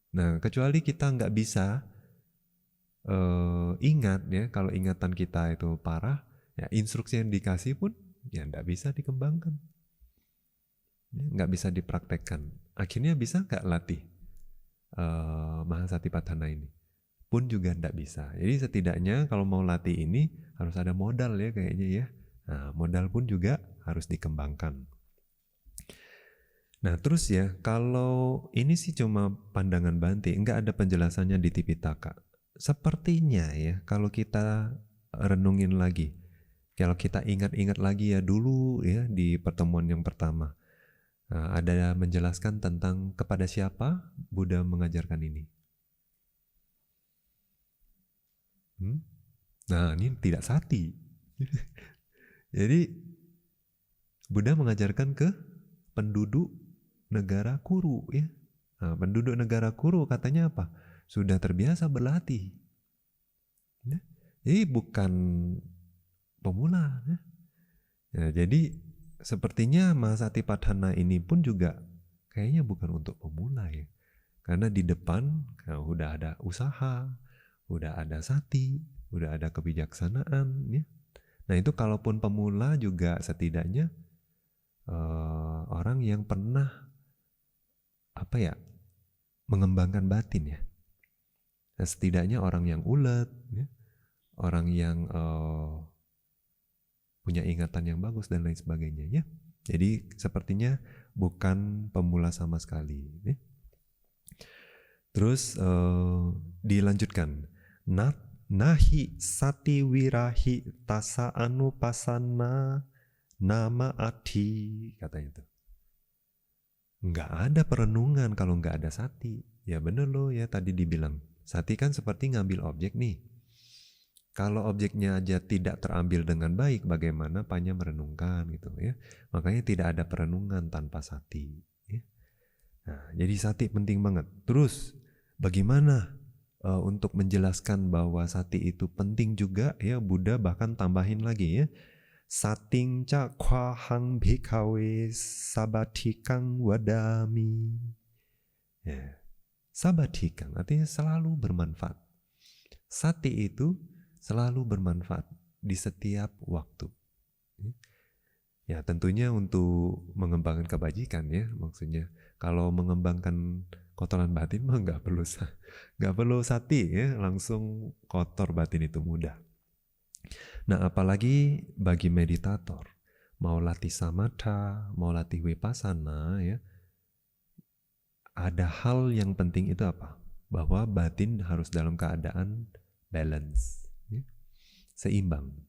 Nah, kecuali kita nggak bisa ingat ya, kalau ingatan kita itu parah, ya instruksi yang dikasih pun ya nggak bisa dikembangkan, ya, nggak bisa dipraktekkan. Akhirnya bisa nggak latih Mahasatipatthana ini? Pun juga nggak bisa. Jadi setidaknya kalau mau latih ini harus ada modal ya kayaknya ya. Nah, modal pun juga harus dikembangkan. Nah terus ya, kalau ini sih cuma pandangan Bhante, nggak ada penjelasannya di Tipitaka. Sepertinya ya, kalau kita renungin lagi, kalau kita ingat-ingat lagi ya dulu ya di pertemuan yang pertama, ada menjelaskan tentang kepada siapa Buddha mengajarkan ini. Nah ini tidak Sati. Jadi Buddha mengajarkan ke penduduk negara Kuru ya. Nah, penduduk negara Kuru katanya apa? Sudah terbiasa berlatih. Ya? Jadi bukan pemula. Ya? Ya, jadi sepertinya Mahasatipatthana ini pun juga kayaknya bukan untuk pemula ya. Karena di depan udah ada usaha, udah ada sati, udah ada kebijaksanaan ya. Nah itu kalaupun pemula juga setidaknya orang yang pernah mengembangkan batin ya. Nah, setidaknya orang yang ulet, ya, orang yang punya ingatan yang bagus dan lain sebagainya ya. Jadi sepertinya bukan pemula sama sekali. Ya. Terus dilanjutkan, nahi sati wirahi tasa anupasana nama adi, katanya tuh. Nggak ada perenungan kalau nggak ada sati. Ya bener loh ya tadi dibilang. Sati kan seperti ngambil objek nih. Kalau objeknya aja tidak terambil dengan baik, bagaimana Panya merenungkan gitu ya. Makanya tidak ada perenungan tanpa sati. Ya. Nah, jadi sati penting banget. Terus bagaimana untuk menjelaskan bahwa sati itu penting juga ya, Buddha bahkan tambahin lagi ya. Sating ca kwahang bhikkhave sabathikang wadami. Ya. Sabathikang artinya selalu bermanfaat. Sati itu selalu bermanfaat di setiap waktu. Ya tentunya untuk mengembangkan kebajikan ya, maksudnya kalau mengembangkan kotoran batin mah nggak perlu sati ya, langsung kotor batin itu mudah. Nah apalagi bagi meditator, mau latih samatha, mau latih vipassana ya, ada hal yang penting itu apa? Bahwa batin harus dalam keadaan balance, ya, seimbang.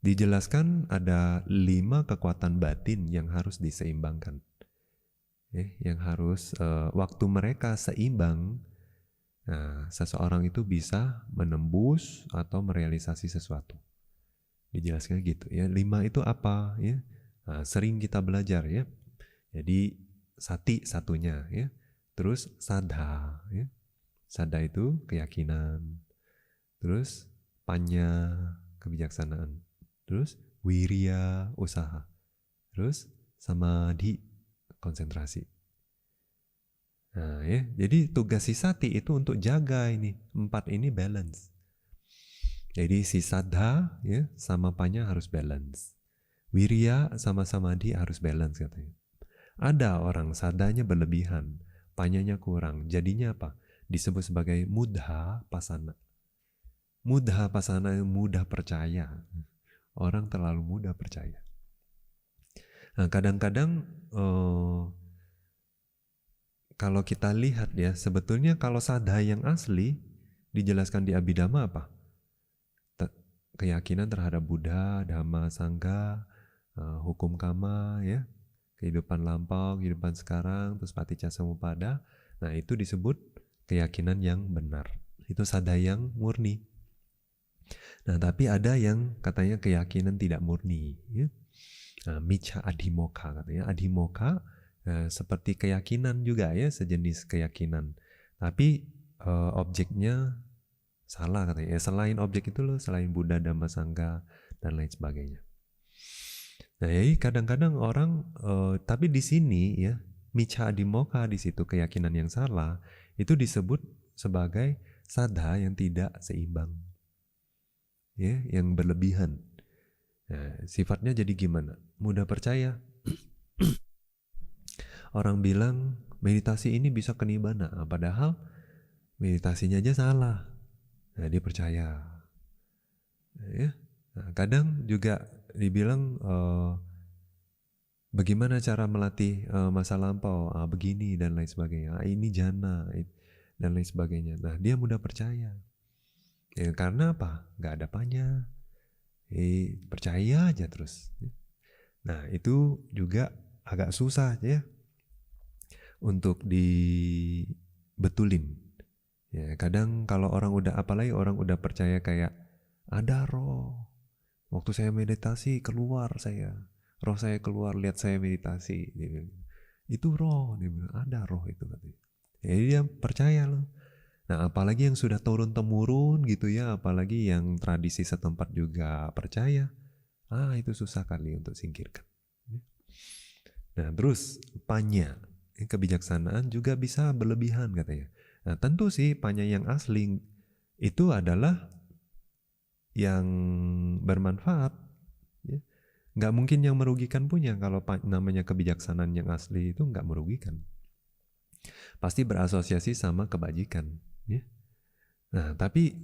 Dijelaskan ada 5 kekuatan batin yang harus diseimbangkan. Yang harus waktu mereka seimbang, nah, seseorang itu bisa menembus atau merealisasi sesuatu. Dijelaskan gitu ya. 5 itu apa ya? Nah, sering kita belajar ya. Jadi sati satunya ya. Terus saddha ya. Saddha itu keyakinan. Terus panya kebijaksanaan. Terus wirya usaha. Terus samadhi konsentrasi. Nah ya, jadi tugas si sati itu untuk jaga ini 4 ini balance. Jadi si saddha ya sama panya harus balance. Wirya sama samadhi harus balance katanya. Ada orang saddhanya berlebihan, panyanya kurang. Jadinya apa? Disebut sebagai mudha pasana. Mudha pasana yang mudah percaya. Orang terlalu mudah percaya. Nah, kadang-kadang kalau kita lihat ya, sebetulnya kalau saddha yang asli dijelaskan di Abhidhamma apa? Keyakinan terhadap Buddha, Dhamma, Sangha, hukum kama, ya, kehidupan lampau, kehidupan sekarang, terus paticcasamuppada. Nah itu disebut keyakinan yang benar. Itu saddha yang murni. Nah tapi ada yang katanya keyakinan tidak murni, ya. Micca adhimokkha katanya. Adhimokkha seperti keyakinan juga ya, sejenis keyakinan. Tapi objeknya salah katanya. Selain objek itu loh, selain Buddha, Dhamma, Sangha dan lain sebagainya. Nah jadi kadang-kadang orang, tapi di sini ya, micca adhimokkha di situ keyakinan yang salah itu disebut sebagai saddha yang tidak seimbang, ya, yang berlebihan. Nah, sifatnya jadi gimana? Mudah percaya. Orang bilang meditasi ini bisa ke nibbana, padahal meditasinya aja salah. Nah, dia percaya. Ya. Nah, kadang juga dibilang bagaimana cara melatih masa lampau, begini dan lain sebagainya. Ini jana dan lain sebagainya. Nah, dia mudah percaya. Ya, karena apa? Gak ada panya. Percaya aja terus. Nah itu juga agak susah ya untuk dibetulin. Ya, kadang kalau orang udah, apalagi orang udah percaya kayak ada roh. Waktu saya meditasi keluar roh saya keluar lihat saya meditasi. Itu roh, dia bilang ada roh itu katanya. Jadi dia percaya loh. Nah apalagi yang sudah turun-temurun gitu ya, apalagi yang tradisi setempat juga percaya, itu susah kali untuk singkirkan. Nah terus panya, kebijaksanaan juga bisa berlebihan katanya. Nah tentu sih panya yang asli itu adalah yang bermanfaat, ya. Nggak mungkin yang merugikan punya. Kalau namanya kebijaksanaan yang asli itu nggak merugikan, pasti berasosiasi sama kebajikan, ya. Nah, tapi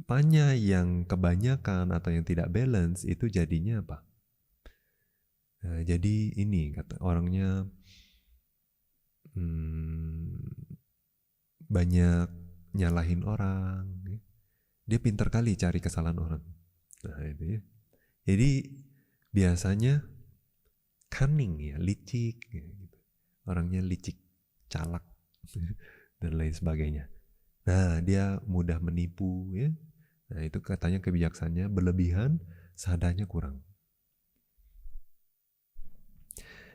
panya yang kebanyakan atau yang tidak balance itu jadinya apa? Nah, jadi ini kata orangnya banyak nyalahin orang, ya. Dia pintar kali cari kesalahan orang. Nah, itu ya. Jadi biasanya cunning ya, licik, ya, gitu. Orangnya licik, calak dan lain sebagainya. Nah, dia mudah menipu ya. Nah, itu katanya kebijaksanaannya berlebihan, saddhanya kurang.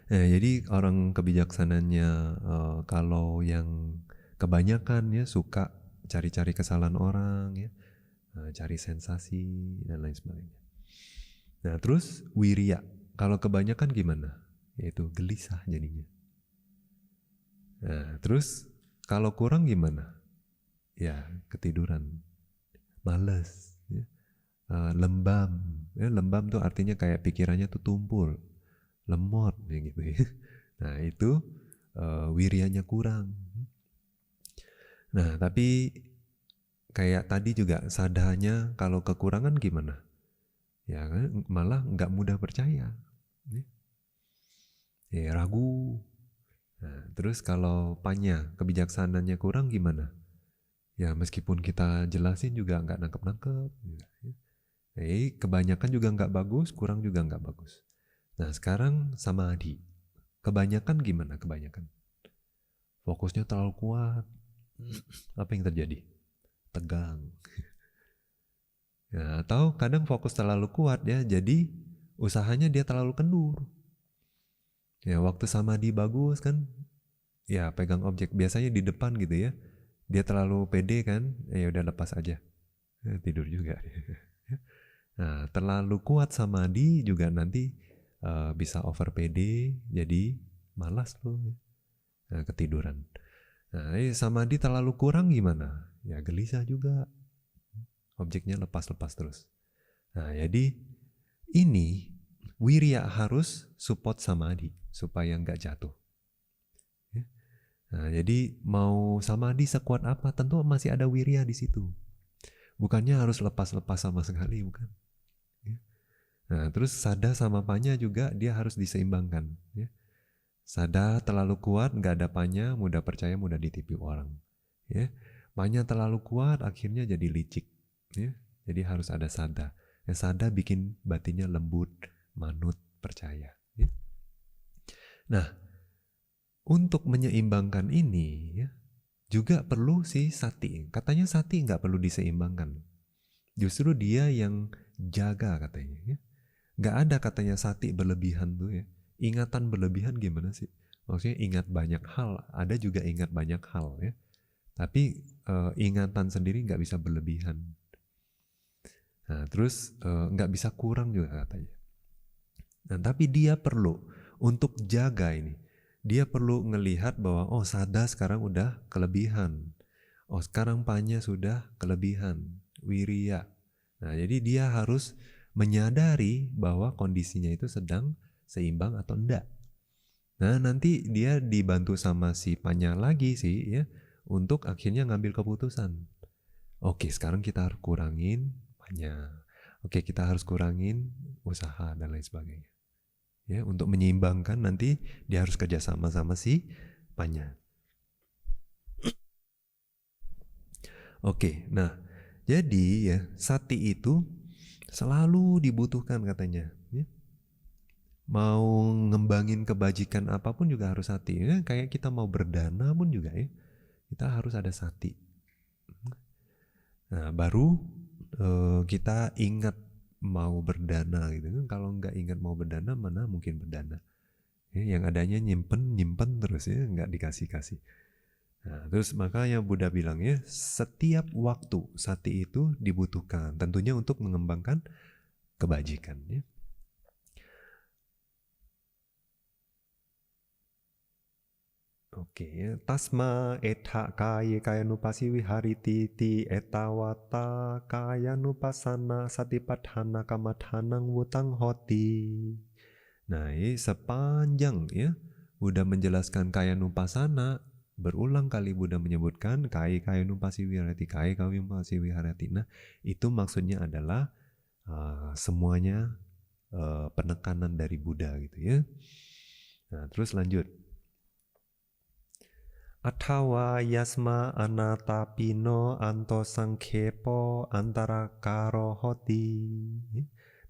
Nah, jadi orang kebijaksananya kalau yang kebanyakan ya suka cari-cari kesalahan orang ya, cari sensasi dan lain sebagainya. Nah, terus wirya. Kalau kebanyakan gimana? Yaitu gelisah jadinya. Nah, terus kalau kurang gimana? Ya, ketiduran, males, ya. Lembam. Ya, lembam tuh artinya kayak pikirannya tuh tumpul, lemot, ya gitu ya. Nah, itu wiryanya kurang. Nah, tapi kayak tadi juga sadhanya kalau kekurangan gimana? Ya kan malah nggak mudah percaya, ya, ragu. Nah, terus kalau panya kebijaksanaannya kurang gimana? Ya meskipun kita jelasin juga nggak nangkep-nangkep. Kebanyakan juga nggak bagus, kurang juga nggak bagus. Nah sekarang samadhi, kebanyakan gimana kebanyakan? Fokusnya terlalu kuat, apa yang terjadi? Tegang. Ya, atau kadang fokus terlalu kuat ya, jadi usahanya dia terlalu kendur. Ya waktu samadhi bagus kan, ya pegang objek biasanya di depan gitu ya. Dia terlalu pede kan, ya udah lepas aja. Tidur juga. Nah, terlalu kuat samadhi juga nanti bisa over pede, jadi malas loh, ketiduran. Nah, samadhi terlalu kurang gimana? Ya gelisah juga, objeknya lepas-lepas terus. Nah, jadi ini wirya harus support samadhi supaya nggak jatuh. Ya. Nah, jadi mau samadhi sekuat apa, tentu masih ada wirya di situ. Bukannya harus lepas-lepas sama sekali, bukan. Ya. Nah, terus sada sama panya juga dia harus diseimbangkan. Ya. Sada terlalu kuat, nggak ada panya, mudah percaya, mudah ditipu orang. Ya. Panya terlalu kuat, akhirnya jadi licik. Ya. Jadi harus ada sada. Yang sada bikin batinnya lembut, manut, percaya. Ya. Nah, untuk menyeimbangkan ini, ya, juga perlu si sati. Katanya sati nggak perlu diseimbangkan. Justru dia yang jaga katanya. Ya. Nggak ada katanya sati berlebihan tuh ya. Ingatan berlebihan gimana sih? Maksudnya ingat banyak hal, ada juga ingat banyak hal ya. Tapi ingatan sendiri nggak bisa berlebihan. Nah, terus nggak bisa kurang juga katanya. Nah, tapi dia perlu untuk jaga ini. Dia perlu ngelihat bahwa oh sada sekarang udah kelebihan. Oh sekarang panya sudah kelebihan. Wirya. Nah jadi dia harus menyadari bahwa kondisinya itu sedang seimbang atau enggak. Nah nanti dia dibantu sama si panya lagi sih ya. Untuk akhirnya ngambil keputusan. Oke sekarang kita harus kurangin panya. Oke kita harus kurangin usaha dan lain sebagainya. Ya, untuk menyeimbangkan nanti dia harus kerjasama sama si panya. Oke, nah jadi ya sati itu selalu dibutuhkan katanya. Ya. Mau ngembangin kebajikan apapun juga harus sati. Ya, kayak kita mau berdana pun juga ya, kita harus ada sati. Nah baru kita ingat mau berdana gitu kan. Kalau nggak ingat mau berdana mana mungkin berdana. Ya, yang adanya nyimpen terus ya nggak dikasih. Nah, terus makanya Buddha bilang ya setiap waktu sati itu dibutuhkan tentunya untuk mengembangkan kebajikan ya. Oke ya. Tasma etha kaya vihariti ti etawata kaya nupasana satipatthana kamathanang wutang hoti. Nah, ini sepanjang ya Buddha menjelaskan kaya nupasana, berulang kali Buddha menyebutkan kaya nupasi viharati, kaya nupasi viharati. Nah, itu maksudnya adalah semuanya penekanan dari Buddha gitu ya. Nah, terus lanjut. Athawa yasma anatapino anto sangkepo antara karohoti.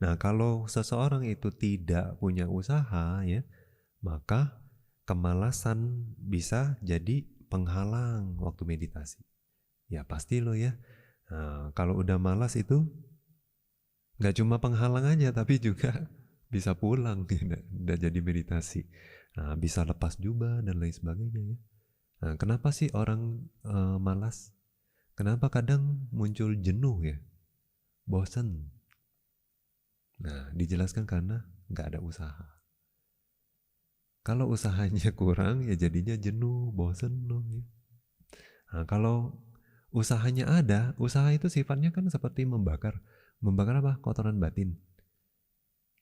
Nah, kalau seseorang itu tidak punya usaha ya, maka kemalasan bisa jadi penghalang waktu meditasi. Ya pasti loh ya. Nah, kalau udah malas itu nggak cuma penghalang aja, tapi juga bisa pulang, udah jadi meditasi. Nah, bisa lepas jubah dan lain sebagainya ya. Nah, kenapa sih orang malas? Kenapa kadang muncul jenuh ya, bosan? Nah, dijelaskan karena nggak ada usaha. Kalau usahanya kurang, ya jadinya jenuh, bosen loh. Ya. Nah, kalau usahanya ada, usaha itu sifatnya kan seperti membakar. Membakar apa? Kotoran batin.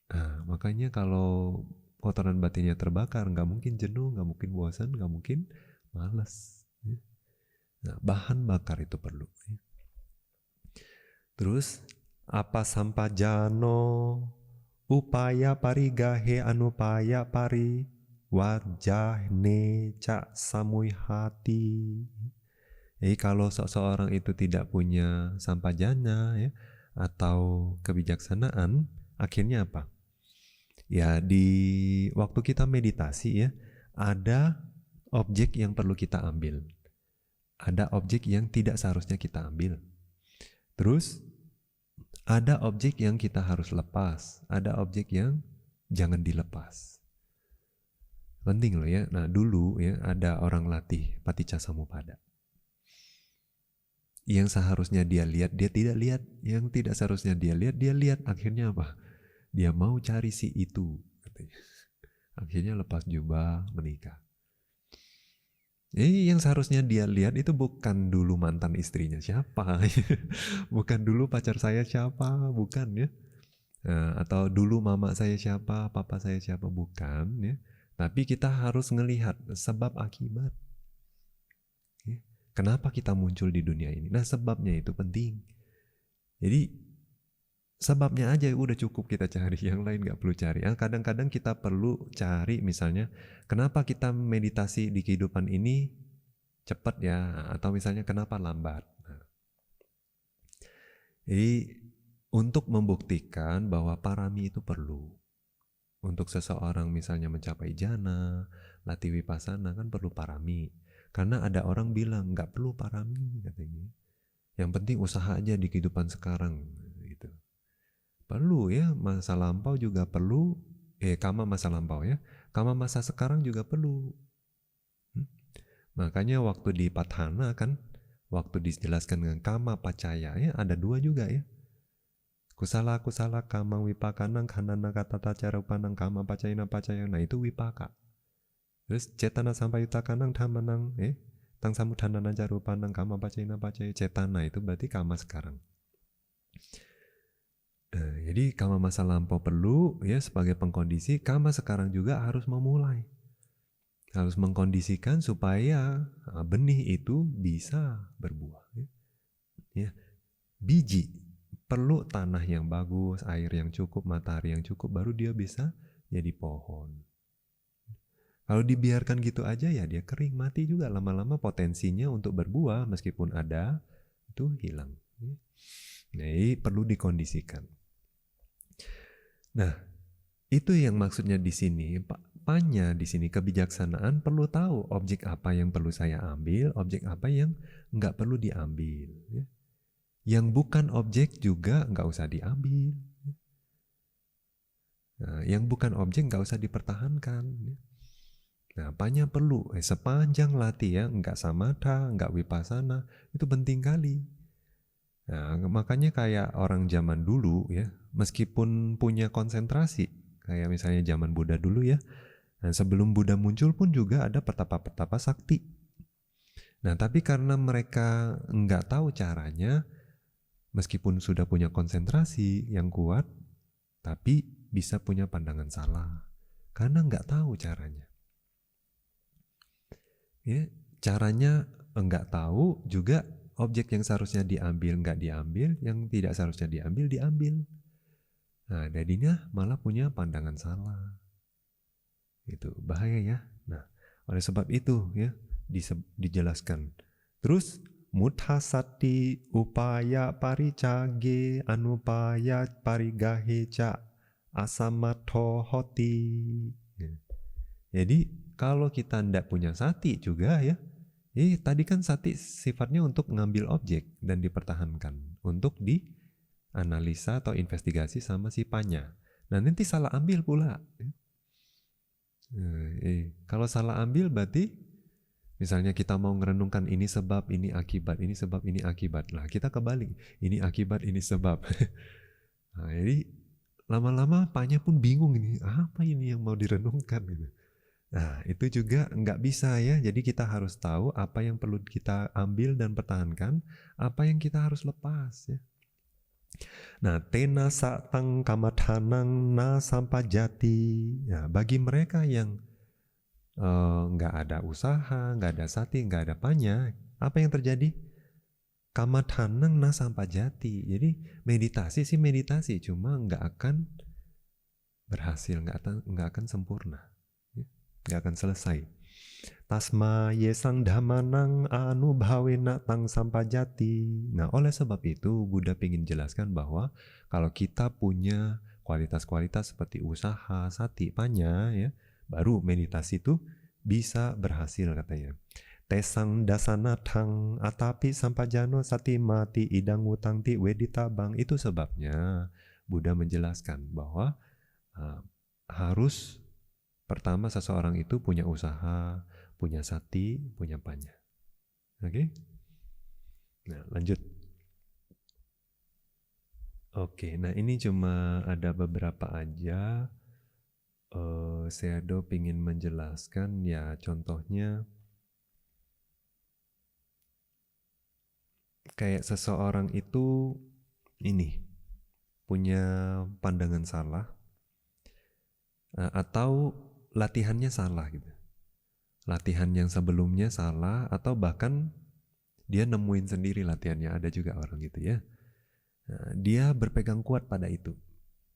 Nah, makanya kalau kotoran batinnya terbakar, nggak mungkin jenuh, nggak mungkin bosan, nggak mungkin malas. Ya. Nah, bahan bakar itu perlu. Ya. Terus, apa sampajano upaya parigahe anupaya pari wajahne cak samui hati. Jadi kalau seseorang itu tidak punya sampajana ya, atau kebijaksanaan, akhirnya apa? Ya di waktu kita meditasi ya, ada objek yang perlu kita ambil. Ada objek yang tidak seharusnya kita ambil. Terus ada objek yang kita harus lepas, ada objek yang jangan dilepas. Penting loh ya. Nah dulu ya ada orang latih Paticcasamuppada. Yang seharusnya dia lihat, dia tidak lihat. Yang tidak seharusnya dia lihat. Akhirnya apa? Dia mau cari si itu. Katanya. Akhirnya lepas jubah, menikah. Yang seharusnya dia lihat itu bukan dulu mantan istrinya siapa. Bukan dulu pacar saya siapa. Bukan ya. Nah, atau dulu mama saya siapa, papa saya siapa. Bukan ya. Tapi kita harus ngelihat sebab akibat. Ya. Kenapa kita muncul di dunia ini? Nah sebabnya itu penting. Jadi sebabnya aja udah cukup kita cari, yang lain gak perlu cari. Kadang-kadang kita perlu cari misalnya, kenapa kita meditasi di kehidupan ini cepat ya, atau misalnya kenapa lambat. Nah, jadi untuk membuktikan bahwa parami itu perlu. Untuk seseorang misalnya mencapai jana, latih vipassana kan perlu parami. Karena ada orang bilang nggak perlu parami katanya. Yang penting usaha aja di kehidupan sekarang gitu. Perlu ya, masa lampau juga perlu. Kama masa lampau ya. Kama masa sekarang juga perlu. Makanya waktu di Patthana kan, waktu dijelaskan dengan kama pacaya ya, ada dua juga ya. Kusala kama wipakanang khanana katata carupanang kama pacayana pacaya. Nah itu wipaka. Terus cetana sampai yutakanang dhamanang tang samudhanana carupanang kama pacayana pacaya. Cetana itu berarti kama sekarang. Jadi kama masa lampau perlu ya sebagai pengkondisi, kama sekarang juga harus memulai. Harus mengkondisikan supaya benih itu bisa berbuah. Ya. Biji perlu tanah yang bagus, air yang cukup, matahari yang cukup, baru dia bisa jadi pohon. Kalau dibiarkan gitu aja ya dia kering, mati juga. Lama-lama potensinya untuk berbuah meskipun ada, itu hilang. Jadi perlu dikondisikan. Nah, itu yang maksudnya di sini. Panya di sini kebijaksanaan perlu tahu objek apa yang perlu saya ambil, objek apa yang nggak perlu diambil. Ya. Yang bukan objek juga nggak usah diambil. Nah, yang bukan objek nggak usah dipertahankan. Nah, apanya perlu? Sepanjang latih ya, nggak samatha, nggak vipassana, itu penting kali. Nah, makanya kayak orang zaman dulu ya, meskipun punya konsentrasi, kayak misalnya zaman Buddha dulu ya, nah, sebelum Buddha muncul pun juga ada petapa-petapa sakti. Nah, tapi karena mereka nggak tahu caranya, meskipun sudah punya konsentrasi yang kuat, tapi bisa punya pandangan salah. Karena nggak tahu caranya. Ya, caranya nggak tahu, juga objek yang seharusnya diambil nggak diambil, yang tidak seharusnya diambil, diambil. Nah, jadinya malah punya pandangan salah. Itu bahaya ya. Nah, oleh sebab itu ya, dijelaskan. Terus muthasati upaya paricage anupaya parigahe ca asamatho hoti. Ya. Jadi kalau kita tidak punya sati juga ya, tadi kan sati sifatnya untuk mengambil objek dan dipertahankan untuk dianalisa atau investigasi sama si panya. Nah nanti salah ambil pula. Kalau salah ambil berarti misalnya kita mau merenungkan ini sebab, ini akibat, ini sebab, ini akibat. Lah kita kebalik, ini akibat, ini sebab. Nah, jadi lama-lama Paknya pun bingung ini, apa ini yang mau direnungkan gitu. Nah, itu juga nggak bisa ya. Jadi kita harus tahu apa yang perlu kita ambil dan pertahankan, apa yang kita harus lepas ya. Nah, tena satang kamathanang na sampajati. Nah, bagi mereka yang nggak ada usaha, nggak ada sati, nggak ada panya, apa yang terjadi? Kamathanang na sampajati. Jadi meditasi sih meditasi, cuma nggak akan berhasil, nggak akan sempurna, ya. Nggak akan selesai. Tasma yesang dhamanang anubhawena tang sampajati. Nah, oleh sebab itu Buddha ingin jelaskan bahwa kalau kita punya kualitas-kualitas seperti usaha, sati, panya, ya, baru meditasi itu bisa berhasil katanya. Tesang dasana tang atapi sampajano sati mati idang utang ti wedita bang. Itu sebabnya Buddha menjelaskan bahwa harus pertama seseorang itu punya usaha, punya sati, punya panya. Oke? Nah, lanjut. Oke, nah ini cuma ada beberapa aja. Seado ingin menjelaskan ya, contohnya kayak seseorang itu ini punya pandangan salah atau latihannya salah gitu. Latihan yang sebelumnya salah atau bahkan dia nemuin sendiri latihannya, ada juga orang gitu ya. Nah, dia berpegang kuat pada itu.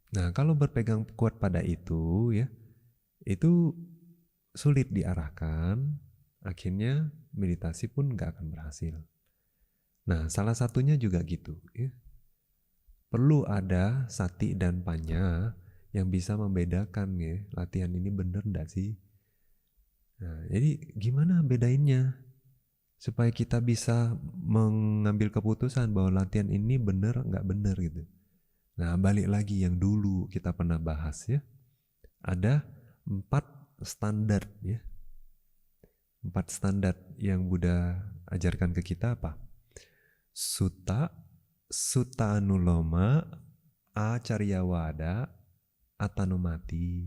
Nah, kalau berpegang kuat pada itu ya, itu sulit diarahkan, akhirnya meditasi pun nggak akan berhasil. Nah, salah satunya juga gitu ya. Perlu ada sati dan panya yang bisa membedakan ya, latihan ini bener nggak sih? Nah, jadi gimana bedainnya? Supaya kita bisa mengambil keputusan bahwa latihan ini bener nggak bener gitu. Nah, balik lagi yang dulu kita pernah bahas ya. Ada 4 standar ya. 4 standar yang Buddha ajarkan ke kita apa? Sutta, Sutta Anuloma, Acaryawada, Atanumati.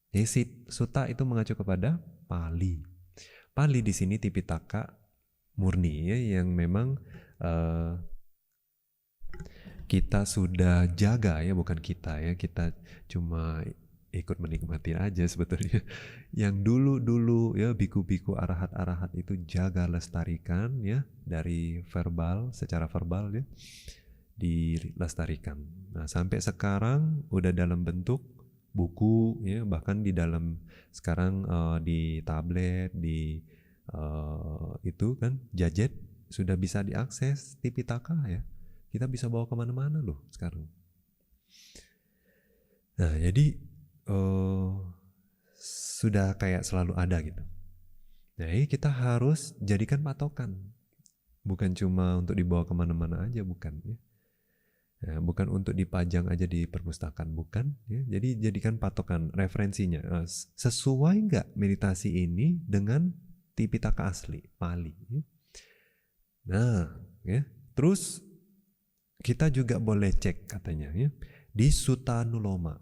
Jadi Sutta itu mengacu kepada Pali. Pali di sini Tipitaka murni ya, yang memang kita sudah jaga ya, bukan kita ya, kita cuma ikut menikmati aja sebetulnya. Yang dulu-dulu ya biku-biku arahat-arahat itu jaga lestarikan ya, dari verbal, secara verbal ya, dilestarikan. Nah, sampai sekarang udah dalam bentuk buku ya, bahkan di dalam sekarang di tablet, di itu kan gadget sudah bisa diakses Tipitaka ya. Kita bisa bawa kemana-mana loh sekarang. Nah, jadi sudah kayak selalu ada gitu. Jadi kita harus jadikan patokan. Bukan cuma untuk dibawa kemana-mana aja, bukan ya. Nah, bukan untuk dipajang aja di perpustakaan, bukan ya. Jadi jadikan patokan, referensinya. Sesuai nggak meditasi ini dengan Tipitaka asli, Pali. Ya? Nah, ya. Terus kita juga boleh cek katanya ya, di Sutta Nuloma.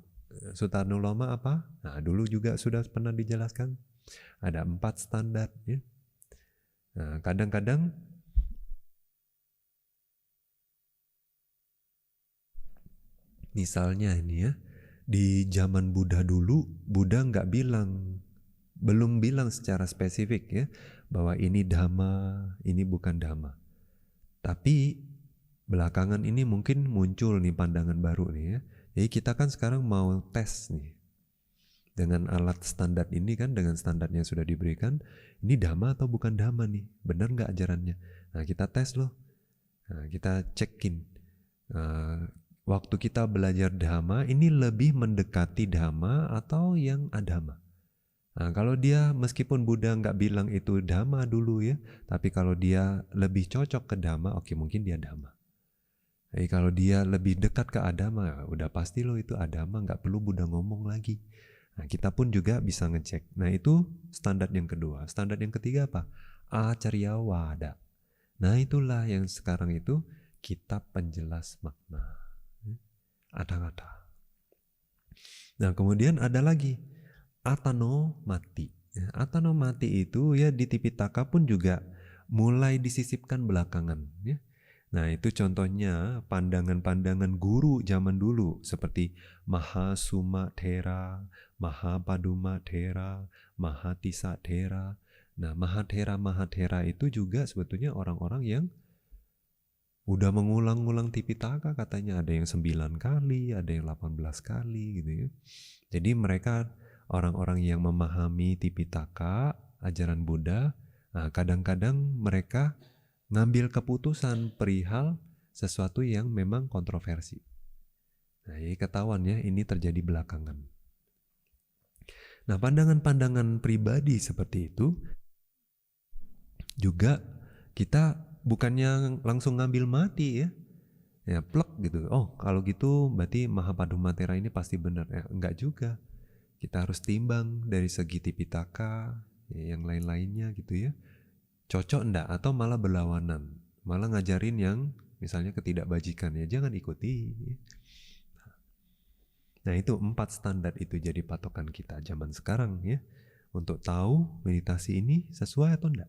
Sutta Nuloma apa? Nah, dulu juga sudah pernah dijelaskan. Ada 4 standar ya. Nah, kadang-kadang misalnya ini ya, di zaman Buddha dulu, Buddha belum bilang secara spesifik ya, bahwa ini Dhamma, ini bukan Dhamma. Tapi belakangan ini mungkin muncul nih pandangan baru nih ya. Jadi kita kan sekarang mau tes nih. Dengan alat standar ini kan, dengan standarnya sudah diberikan, ini Dhamma atau bukan Dhamma nih, benar nggak ajarannya? Nah, kita tes loh, nah, kita cekin. Waktu kita belajar Dhamma, ini lebih mendekati Dhamma atau yang adhamma? Nah, kalau dia meskipun Buddha nggak bilang itu Dhamma dulu ya, tapi kalau dia lebih cocok ke Dhamma, oke mungkin dia Dhamma. Jadi kalau dia lebih dekat ke adhamma, udah pasti loh itu adhamma, nggak perlu Buddha ngomong lagi. Nah, kita pun juga bisa ngecek. Nah, itu standar yang kedua. Standar yang ketiga apa? Acaryawada. Nah, itulah yang sekarang itu kitab penjelas makna. Ada. Nah, kemudian ada lagi atano mati. Ya, atano mati itu ya di Tipitaka pun juga mulai disisipkan belakangan. Ya. Nah, itu contohnya pandangan-pandangan guru zaman dulu seperti Mahasuma Thera, Mahapaduma Thera, Mahatisa Thera. Nah, Mahathera itu juga sebetulnya orang-orang yang udah mengulang-ulang Tipitaka, katanya ada yang 9 kali, ada yang 18 kali gitu ya. Jadi mereka orang-orang yang memahami Tipitaka, ajaran Buddha, nah kadang-kadang mereka ngambil keputusan perihal sesuatu yang memang kontroversi. Nah, ini ketahuan ya, ini terjadi belakangan. Nah, pandangan-pandangan pribadi seperti itu juga kita bukannya langsung ngambil mati ya. Ya, plek gitu. Oh, kalau gitu berarti Mahapaduma Thera ini pasti benar. Ya, enggak juga. Kita harus timbang dari segi Tipitaka, ya, yang lain-lainnya gitu ya. Cocok enggak atau malah berlawanan. Malah ngajarin yang misalnya ketidakbajikan, ya jangan ikuti. Nah, itu 4 standar itu jadi patokan kita zaman sekarang ya. Untuk tahu meditasi ini sesuai atau enggak.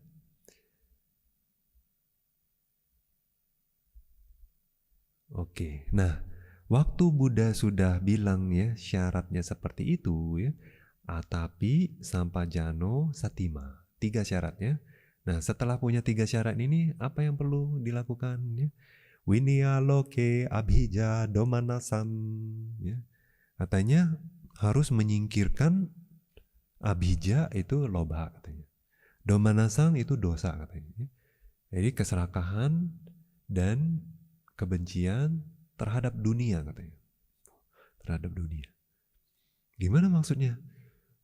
Oke, nah waktu Buddha sudah bilang ya syaratnya seperti itu ya, tapi sampajano satima, 3 syaratnya. Nah, setelah punya 3 syarat ini, apa yang perlu dilakukan ya? Vinaya loke abhija domanasam ya. Katanya harus menyingkirkan abhija itu lobha katanya. Domanasam itu dosa katanya. Ya. Jadi keserakahan dan kebencian terhadap dunia katanya. Terhadap dunia. Gimana maksudnya?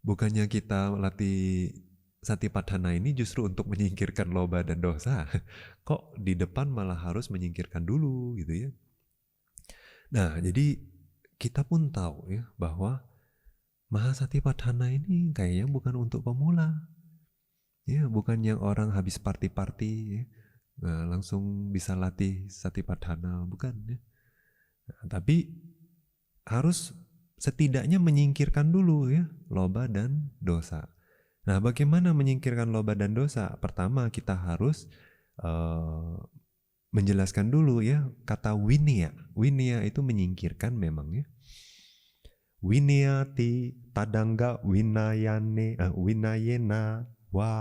Bukannya kita latih Satipatthana ini justru untuk menyingkirkan loba dan dosa. Kok di depan malah harus menyingkirkan dulu gitu ya. Nah, jadi kita pun tahu ya bahwa Mahasatipatthana ini kayaknya bukan untuk pemula. Ya, bukan yang orang habis party-party ya. Nah, langsung bisa latih Satipatthana, bukan ya. Nah, tapi harus setidaknya menyingkirkan dulu ya loba dan dosa. Nah, bagaimana menyingkirkan loba dan dosa? Pertama, kita harus menjelaskan dulu ya kata vinaya. Vinaya itu menyingkirkan memang ya. Vinayati tadangga vinayena wa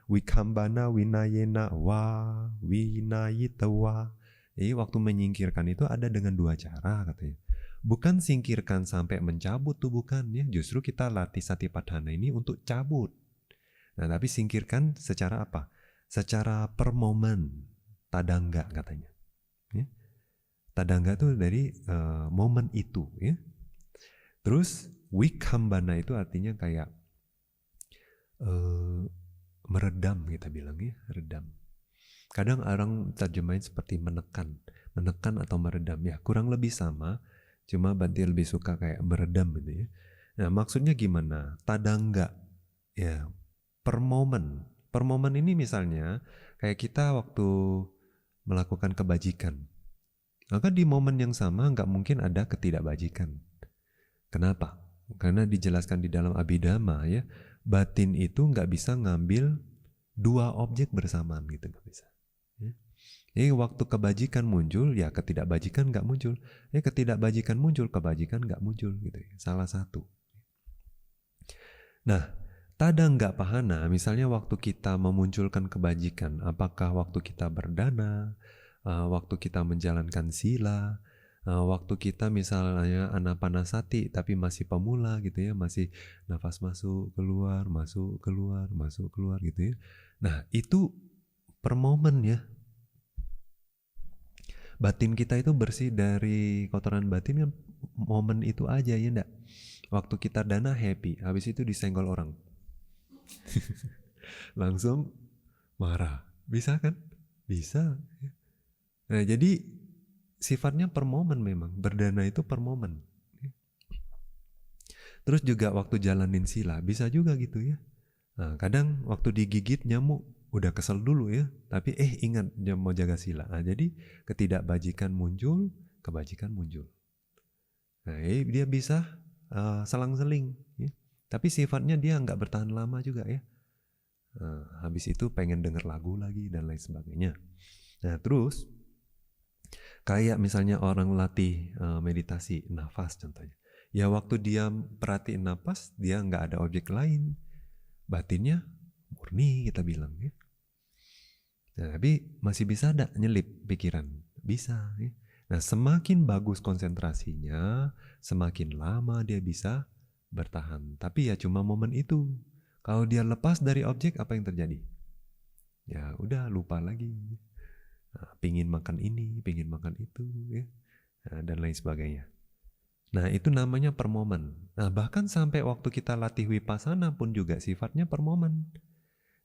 wikambana vinayena wa vinayita wa. Jadi waktu menyingkirkan itu ada dengan 2 cara katanya. Bukan singkirkan sampai mencabut tuh bukan ya. Justru kita latih Satipatthana ini untuk cabut. Nah, tapi singkirkan secara apa? Secara per momen, tadangga katanya. Ya. Tadangga itu dari momen itu ya. Terus wikambana itu artinya kayak meredam, kita bilang ya, redam. Kadang orang terjemahin seperti menekan atau meredam ya, kurang lebih sama, cuma Bhante lebih suka kayak meredam gitu ya. Nah, maksudnya gimana? Tadangga ya, per momen ini misalnya kayak kita waktu melakukan kebajikan, maka di momen yang sama nggak mungkin ada ketidakbajikan. Kenapa? Karena dijelaskan di dalam Abhidhamma ya, batin itu nggak bisa ngambil 2 objek bersamaan gitu, nggak bisa. Ya. Jadi waktu kebajikan muncul ya ketidakbajikan nggak muncul, ya ketidakbajikan muncul kebajikan nggak muncul gitu ya. Salah satu. Nah, tadangga pahana misalnya waktu kita memunculkan kebajikan, apakah waktu kita berdana, waktu kita menjalankan sila, waktu kita misalnya anapanasati tapi masih pemula gitu ya, masih nafas masuk keluar gitu ya. Nah, itu per momen ya. Batin kita itu bersih dari kotoran batin kan momen itu aja ya enggak. Waktu kita dana happy, habis itu disenggol orang. Langsung marah. Bisa kan? Bisa. Nah, jadi sifatnya per momen memang. Berdana itu per momen. Terus juga waktu jalanin sila, bisa juga gitu ya. Nah, kadang waktu digigit nyamuk, udah kesel dulu ya. Tapi ingat mau jaga sila. Nah, jadi ketidakbajikan muncul, kebajikan muncul. Nah, dia bisa selang-seling, ya. Tapi sifatnya dia nggak bertahan lama juga ya. Habis itu pengen denger lagu lagi dan lain sebagainya. Nah terus kayak misalnya orang latih meditasi nafas contohnya. Ya waktu dia perhatiin nafas, dia nggak ada objek lain. Batinnya murni kita bilang ya. Nah, tapi masih bisa ada nyelip pikiran? Bisa ya. Nah semakin bagus konsentrasinya, semakin lama dia bisa bertahan. Tapi ya cuma momen itu. Kalau dia lepas dari objek, apa yang terjadi? Ya udah lupa lagi. Nah, pingin makan ini, pingin makan itu, ya, dan lain sebagainya. Nah itu namanya per momen. Nah bahkan sampai waktu kita latih vipassana pun juga sifatnya per momen.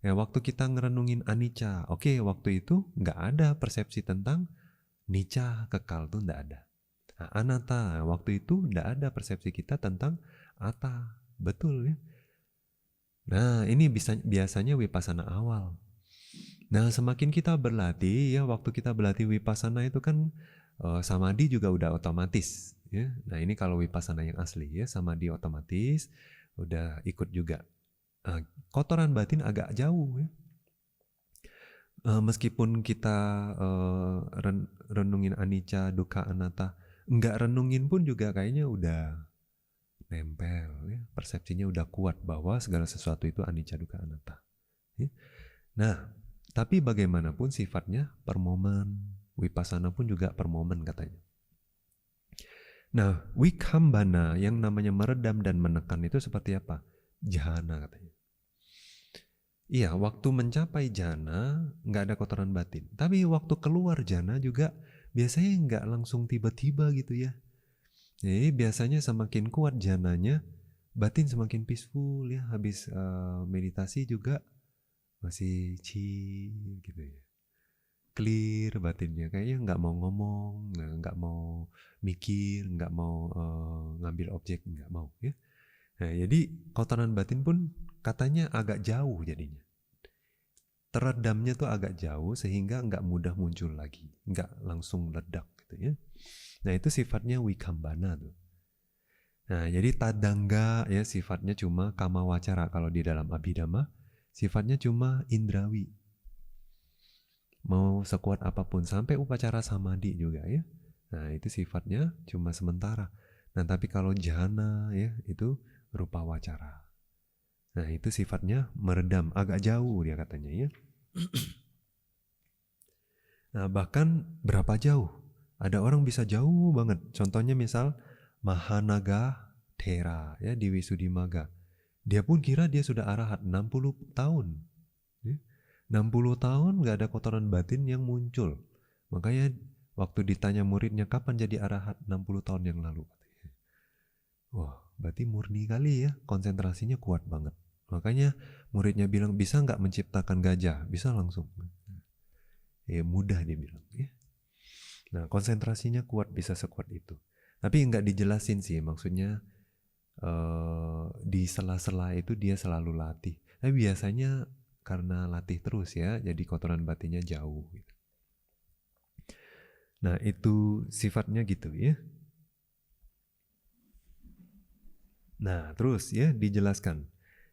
Ya waktu kita ngerenungin anicca, oke waktu itu nggak ada persepsi tentang nicca kekal tuh nggak ada. Nah, anatta waktu itu nggak ada persepsi kita tentang atta, betul ya. Nah ini biasanya vipassana awal. Nah semakin kita berlatih ya, waktu kita berlatih vipassana itu kan samadhi juga udah otomatis ya. Nah ini kalau vipassana yang asli ya, samadhi otomatis udah ikut juga. Kotoran batin agak jauh ya. Meskipun kita renungin anicca, dukkha, anatta, nggak renungin pun juga kayaknya udah nempel ya. Persepsinya udah kuat bahwa segala sesuatu itu anicca, dukkha, anatta ya. Nah tapi bagaimanapun sifatnya per momen, vipassana pun juga per momen katanya. Nah wikkhambana yang namanya meredam dan menekan itu seperti apa? Jhana katanya. Iya, waktu mencapai jhana nggak ada kotoran batin. Tapi waktu keluar jhana juga biasanya nggak langsung tiba-tiba gitu ya. Jadi biasanya semakin kuat jhananya, batin semakin peaceful ya. Habis meditasi juga masih chill gitu ya. Clear batinnya, kayaknya nggak mau ngomong, nggak mau mikir, nggak mau ngambil objek, nggak mau ya. Nah, jadi kotoran batin pun katanya agak jauh jadinya. Teredamnya tuh agak jauh sehingga nggak mudah muncul lagi, nggak langsung ledak gitu ya. Nah itu sifatnya wikkhambana tuh. Nah jadi tadangga ya sifatnya cuma kama wacara, kalau di dalam Abhidhamma sifatnya cuma indrawi. Mau sekuat apapun sampai upacara samadhi juga ya. Nah itu sifatnya cuma sementara. Nah tapi kalau jhana ya itu rupa wacara. Nah itu sifatnya meredam, agak jauh dia katanya ya. Nah bahkan berapa jauh? Ada orang bisa jauh banget. Contohnya misal Mahanaga Thera ya di Wisuddhimagga. Dia pun kira dia sudah arahat 60 tahun. 60 tahun nggak ada kotoran batin yang muncul. Makanya waktu ditanya muridnya kapan jadi arahat, 60 tahun yang lalu. Wah, berarti murni kali ya, konsentrasinya kuat banget. Makanya muridnya bilang, bisa nggak menciptakan gajah? Bisa langsung. Ya mudah dia bilang. Ya. Nah konsentrasinya kuat, bisa sekuat itu. Tapi nggak dijelasin sih, maksudnya di sela-sela itu dia selalu latih. Tapi biasanya karena latih terus ya, jadi kotoran batinnya jauh. Nah itu sifatnya gitu ya. Nah terus ya dijelaskan.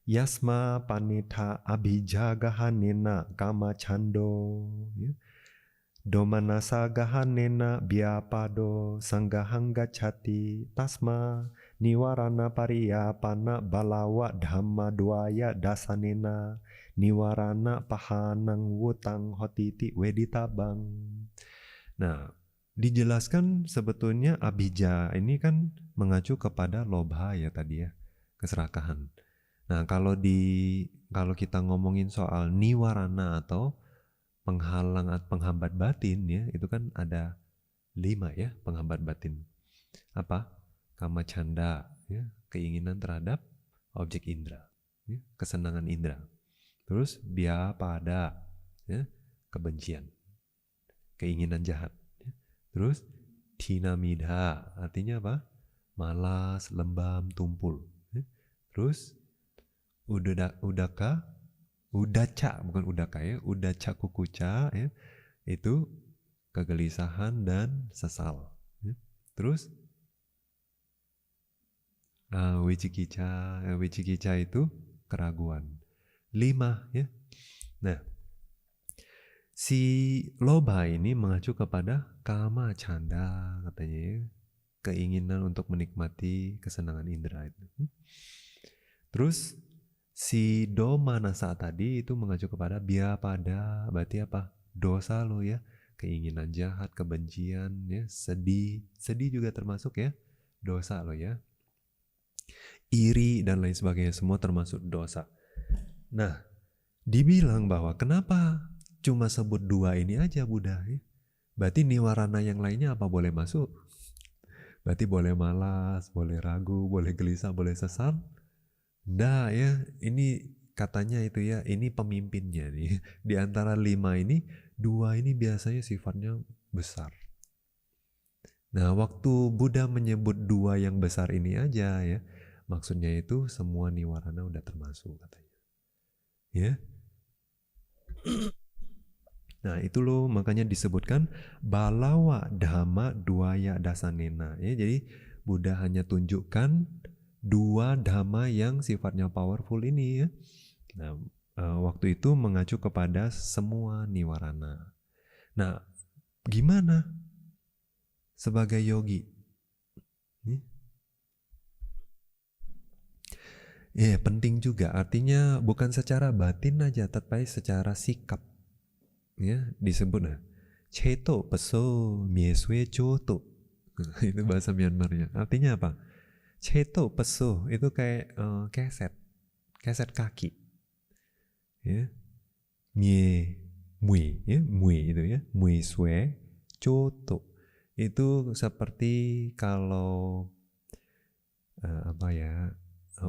Yasma panitha abhijagahanena kama chando ya. Domanasa gahanena biapado sanggahang gacchati tasma niwarana pariyapana balawa dhamma dwaya dasanena niwarana pahanang wutang hotiti weditabang. Nah, dijelaskan sebetulnya abhija ini kan mengacu kepada lobha ya tadi ya, keserakahan. Nah, kalau kita ngomongin soal niwarana atau penghalang atau penghambat batin ya, itu kan ada 5 ya penghambat batin. Apa? Kama canda ya, keinginan terhadap objek indera, ya, kesenangan indera. Terus biapada ya, kebencian, keinginan jahat. Ya. Terus tinamidha artinya apa? Malas, lembam, tumpul. Ya. Terus udaca bukan udaka ya, udaca kukuca ya, itu kegelisahan dan sesal. Ya. Terus Wicikica itu keraguan. 5 ya. Nah, si loba ini mengacu kepada kama canda katanya ya. Keinginan untuk menikmati kesenangan indera itu. Terus si doma nasa tadi itu mengacu kepada biapada, berarti apa? Dosa lo ya, keinginan jahat, kebencian ya, sedih. Sedih juga termasuk ya, dosa lo ya. Iri dan lain sebagainya semua termasuk dosa. Nah, dibilang bahwa kenapa cuma sebut 2 ini aja Buddha ya? Berarti niwarana yang lainnya apa boleh masuk? Berarti boleh malas, boleh ragu, boleh gelisah, boleh sesat? Nggak ya, ini katanya itu ya, ini pemimpinnya nih. Di antara 5 ini, 2 ini biasanya sifatnya besar. Nah, waktu Buddha menyebut 2 yang besar ini aja ya, maksudnya itu semua niwarana udah termasuk katanya. Ya. Nah, itu loh makanya disebutkan balawa dhamma duaya dasanena. Ya, jadi Buddha hanya tunjukkan 2 dhamma yang sifatnya powerful ini ya. Nah, waktu itu mengacu kepada semua niwarana. Nah, gimana sebagai yogi? Ya, penting juga. Artinya bukan secara batin aja, tapi secara sikap. Ya, disebut nah, ceto peso miesue choto. Itu bahasa Myanmarnya. Artinya apa? Ceto peso itu kayak keset kaki. Ya. Mie mui ya, mui itu ya, mui sue choto. Itu seperti kalau apa ya,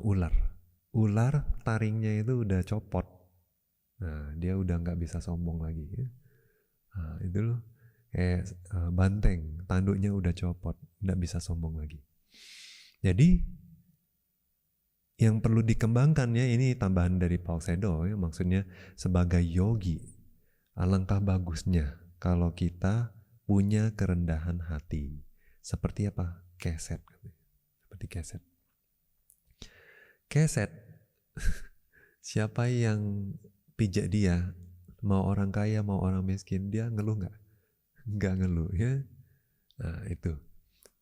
ular. Ular taringnya itu udah copot. Nah, dia udah nggak bisa sombong lagi ya. Nah, itu loh. Kayak banteng, tanduknya udah copot, nggak bisa sombong lagi. Jadi yang perlu dikembangkan ya, ini tambahan dari Paul Sedo ya, maksudnya sebagai yogi, alangkah bagusnya kalau kita punya kerendahan hati. Seperti apa? Keset. Seperti keset. Keset, siapa yang pijak dia, mau orang kaya, mau orang miskin, dia ngeluh nggak? Nggak ngeluh ya. Nah itu.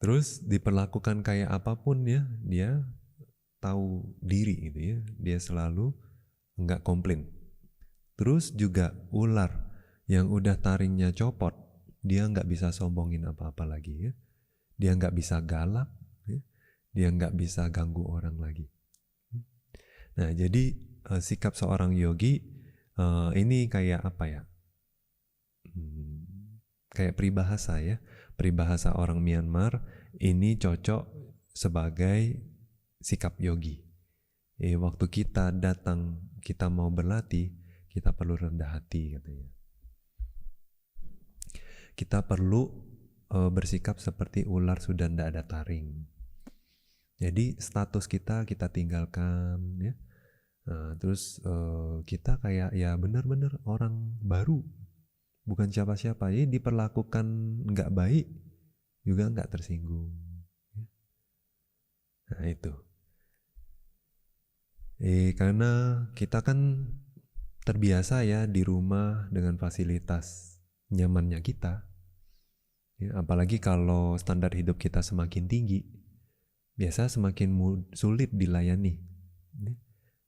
Terus diperlakukan kayak apapun ya, dia tahu diri gitu ya. Dia selalu nggak komplain. Terus juga ular yang udah taringnya copot, dia nggak bisa sombongin apa-apa lagi ya. Dia nggak bisa galak, ya. Dia nggak bisa ganggu orang lagi. Nah jadi sikap seorang yogi ini kayak apa ya? Kayak peribahasa ya. Peribahasa orang Myanmar ini cocok sebagai sikap yogi. Waktu kita datang, kita mau berlatih, kita perlu rendah hati katanya. Kita perlu bersikap seperti ular sudah tidak ada taring. Jadi status kita tinggalkan ya. Terus kita kayak ya benar-benar orang baru, bukan siapa-siapa. Jadi diperlakukan nggak baik juga nggak tersinggung. Nah itu. Karena kita kan terbiasa ya di rumah dengan fasilitas nyamannya kita. Ya, apalagi kalau standar hidup kita semakin tinggi, biasa semakin sulit dilayani.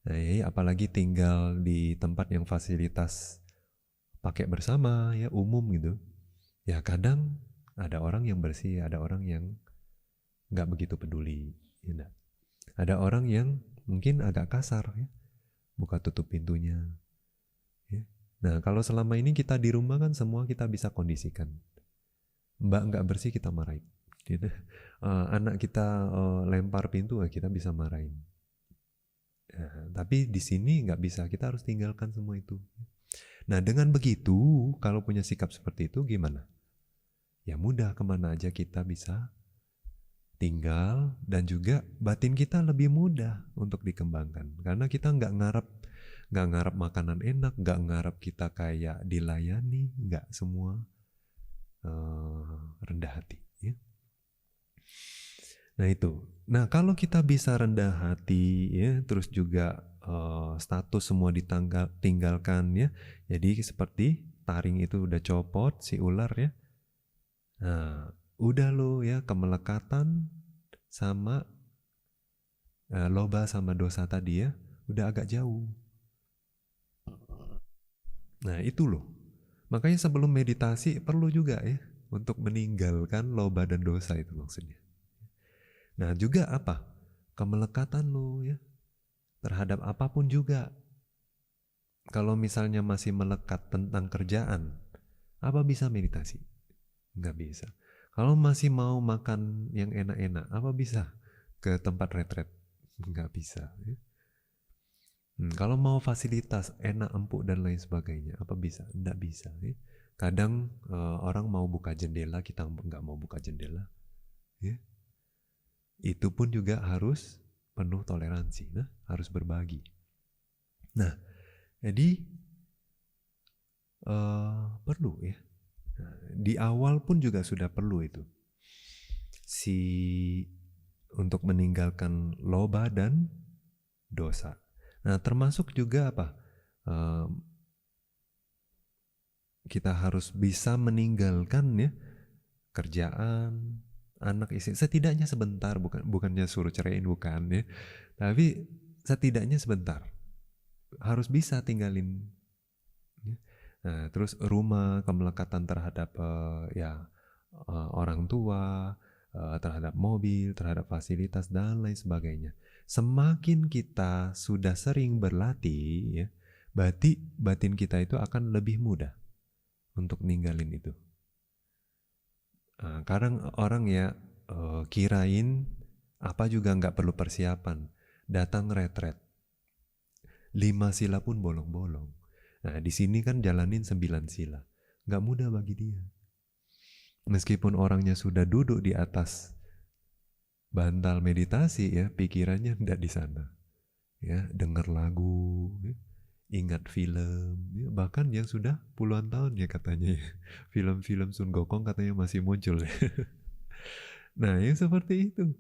Nah, ya, apalagi tinggal di tempat yang fasilitas pakai bersama ya umum gitu. Ya kadang ada orang yang bersih, ada orang yang nggak begitu peduli. Ya, ada orang yang mungkin agak kasar ya, buka tutup pintunya. Ya. Nah kalau selama ini kita di rumah kan semua kita bisa kondisikan. Mbak nggak bersih kita marahin. Gitu. Anak kita lempar pintu kita bisa marahin. Tapi di sini nggak bisa, kita harus tinggalkan semua itu. Nah dengan begitu, kalau punya sikap seperti itu gimana? Ya mudah, kemana aja kita bisa tinggal, dan juga batin kita lebih mudah untuk dikembangkan. Karena kita nggak ngarap makanan enak, nggak ngarap kita kayak dilayani, nggak, semua rendah hati. Ya. Nah itu. Nah kalau kita bisa rendah hati ya, terus juga status semua ditinggalkan ya. Jadi seperti taring itu udah copot si ular ya. Nah, udah lo ya kemelekatan sama loba sama dosa tadi ya, udah agak jauh. Nah itu loh. Makanya sebelum meditasi perlu juga ya untuk meninggalkan loba dan dosa itu maksudnya. Nah juga apa? Kemelekatan lo ya terhadap apapun juga. Kalau misalnya masih melekat tentang kerjaan, apa bisa meditasi? Nggak bisa. Kalau masih mau makan yang enak-enak, apa bisa ke tempat retret? Nggak bisa. Ya. Kalau mau fasilitas enak, empuk dan lain sebagainya, apa bisa? Nggak bisa. Ya. Kadang orang mau buka jendela, kita nggak mau buka jendela. Ya. Itu pun juga harus penuh toleransi, nah, harus berbagi. Nah, jadi perlu ya. Nah, di awal pun juga sudah perlu itu. Untuk meninggalkan loba dan dosa. Nah, termasuk juga apa? Kita harus bisa meninggalkan ya kerjaan, anak istri setidaknya sebentar, bukannya suruh ceraiin bukan ya. Tapi setidaknya sebentar. Harus bisa tinggalin ya. Nah, terus rumah, kemelekatan terhadap orang tua, terhadap mobil, terhadap fasilitas dan lain sebagainya. Semakin kita sudah sering berlatih, ya, batin kita itu akan lebih mudah untuk ninggalin itu. Kadang orang ya kirain apa juga nggak perlu persiapan, datang retret, 5 sila pun bolong-bolong. Nah di sini kan jalanin 9 sila, nggak mudah bagi dia. Meskipun orangnya sudah duduk di atas bantal meditasi ya, pikirannya tidak di sana. Ya, dengar lagu, ya, ingat film, ya, bahkan yang sudah puluhan tahun ya katanya ya. Film-film Sun Gokong katanya masih muncul ya. Nah, yang seperti itu.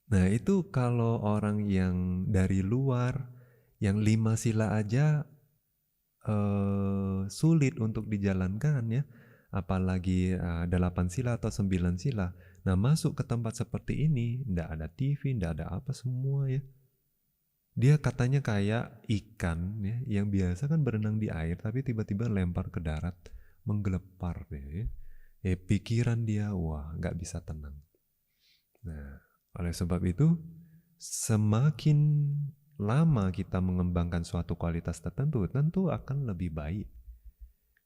Nah, itu kalau orang yang dari luar, yang 5 sila aja sulit untuk dijalankan ya, apalagi 8 sila atau 9 sila. Nah, masuk ke tempat seperti ini, ndak ada TV, ndak ada apa semua ya. Dia katanya kayak ikan ya, yang biasa kan berenang di air, tapi tiba-tiba lempar ke darat, menggelepar deh. Pikiran dia, wah nggak bisa tenang. Nah, oleh sebab itu, semakin lama kita mengembangkan suatu kualitas tertentu, tentu akan lebih baik.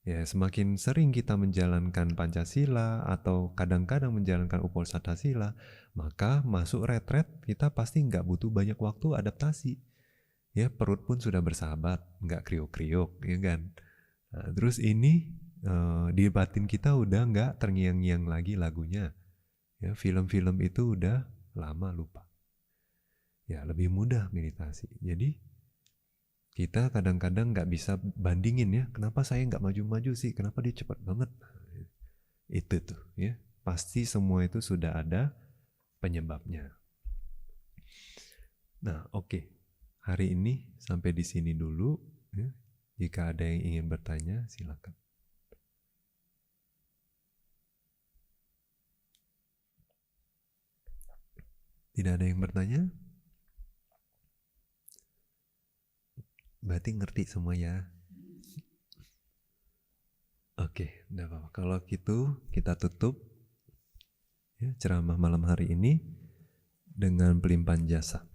Ya, semakin sering kita menjalankan Pancasila atau kadang-kadang menjalankan Uposatasila, maka masuk retret kita pasti nggak butuh banyak waktu adaptasi. Ya, perut pun sudah bersahabat, nggak kriuk-kriuk, ya kan. Nah, terus ini di batin kita udah nggak terngiang-ngiang lagi lagunya. Ya, film-film itu udah lama lupa. Ya, lebih mudah meditasi. Jadi kita kadang-kadang nggak bisa bandingin ya, kenapa saya nggak maju-maju sih, kenapa dia cepat banget. Itu tuh ya, pasti semua itu sudah ada penyebabnya. Nah, oke. Hari ini sampai di sini dulu ya. Jika ada yang ingin bertanya, silakan. Tidak ada yang bertanya? Berarti ngerti semua ya. Oke, enggak apa-apa. Kalau gitu kita tutup ya, ceramah malam hari ini dengan pelimpahan jasa.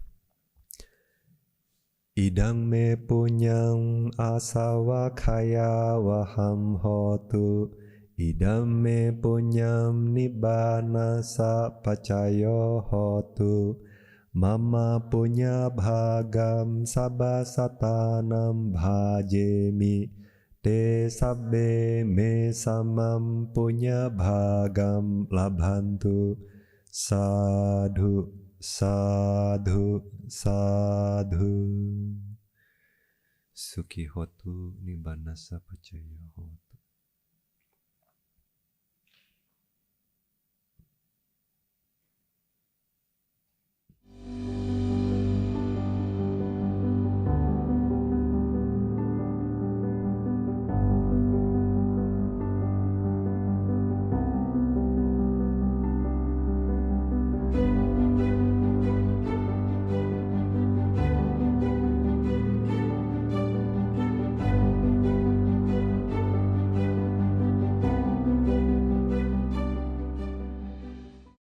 Idang me punyang asawa kaya waham hotu. Idam me punyam nibbana sa pacayo hotu. Mama punya bhagam sabasatanam bhajemi. Te sabbe me samam punya bhagam labhantu. Sadhu, sadhu, sadhu. Sukhi hotu nibbana sa pacaya hotu.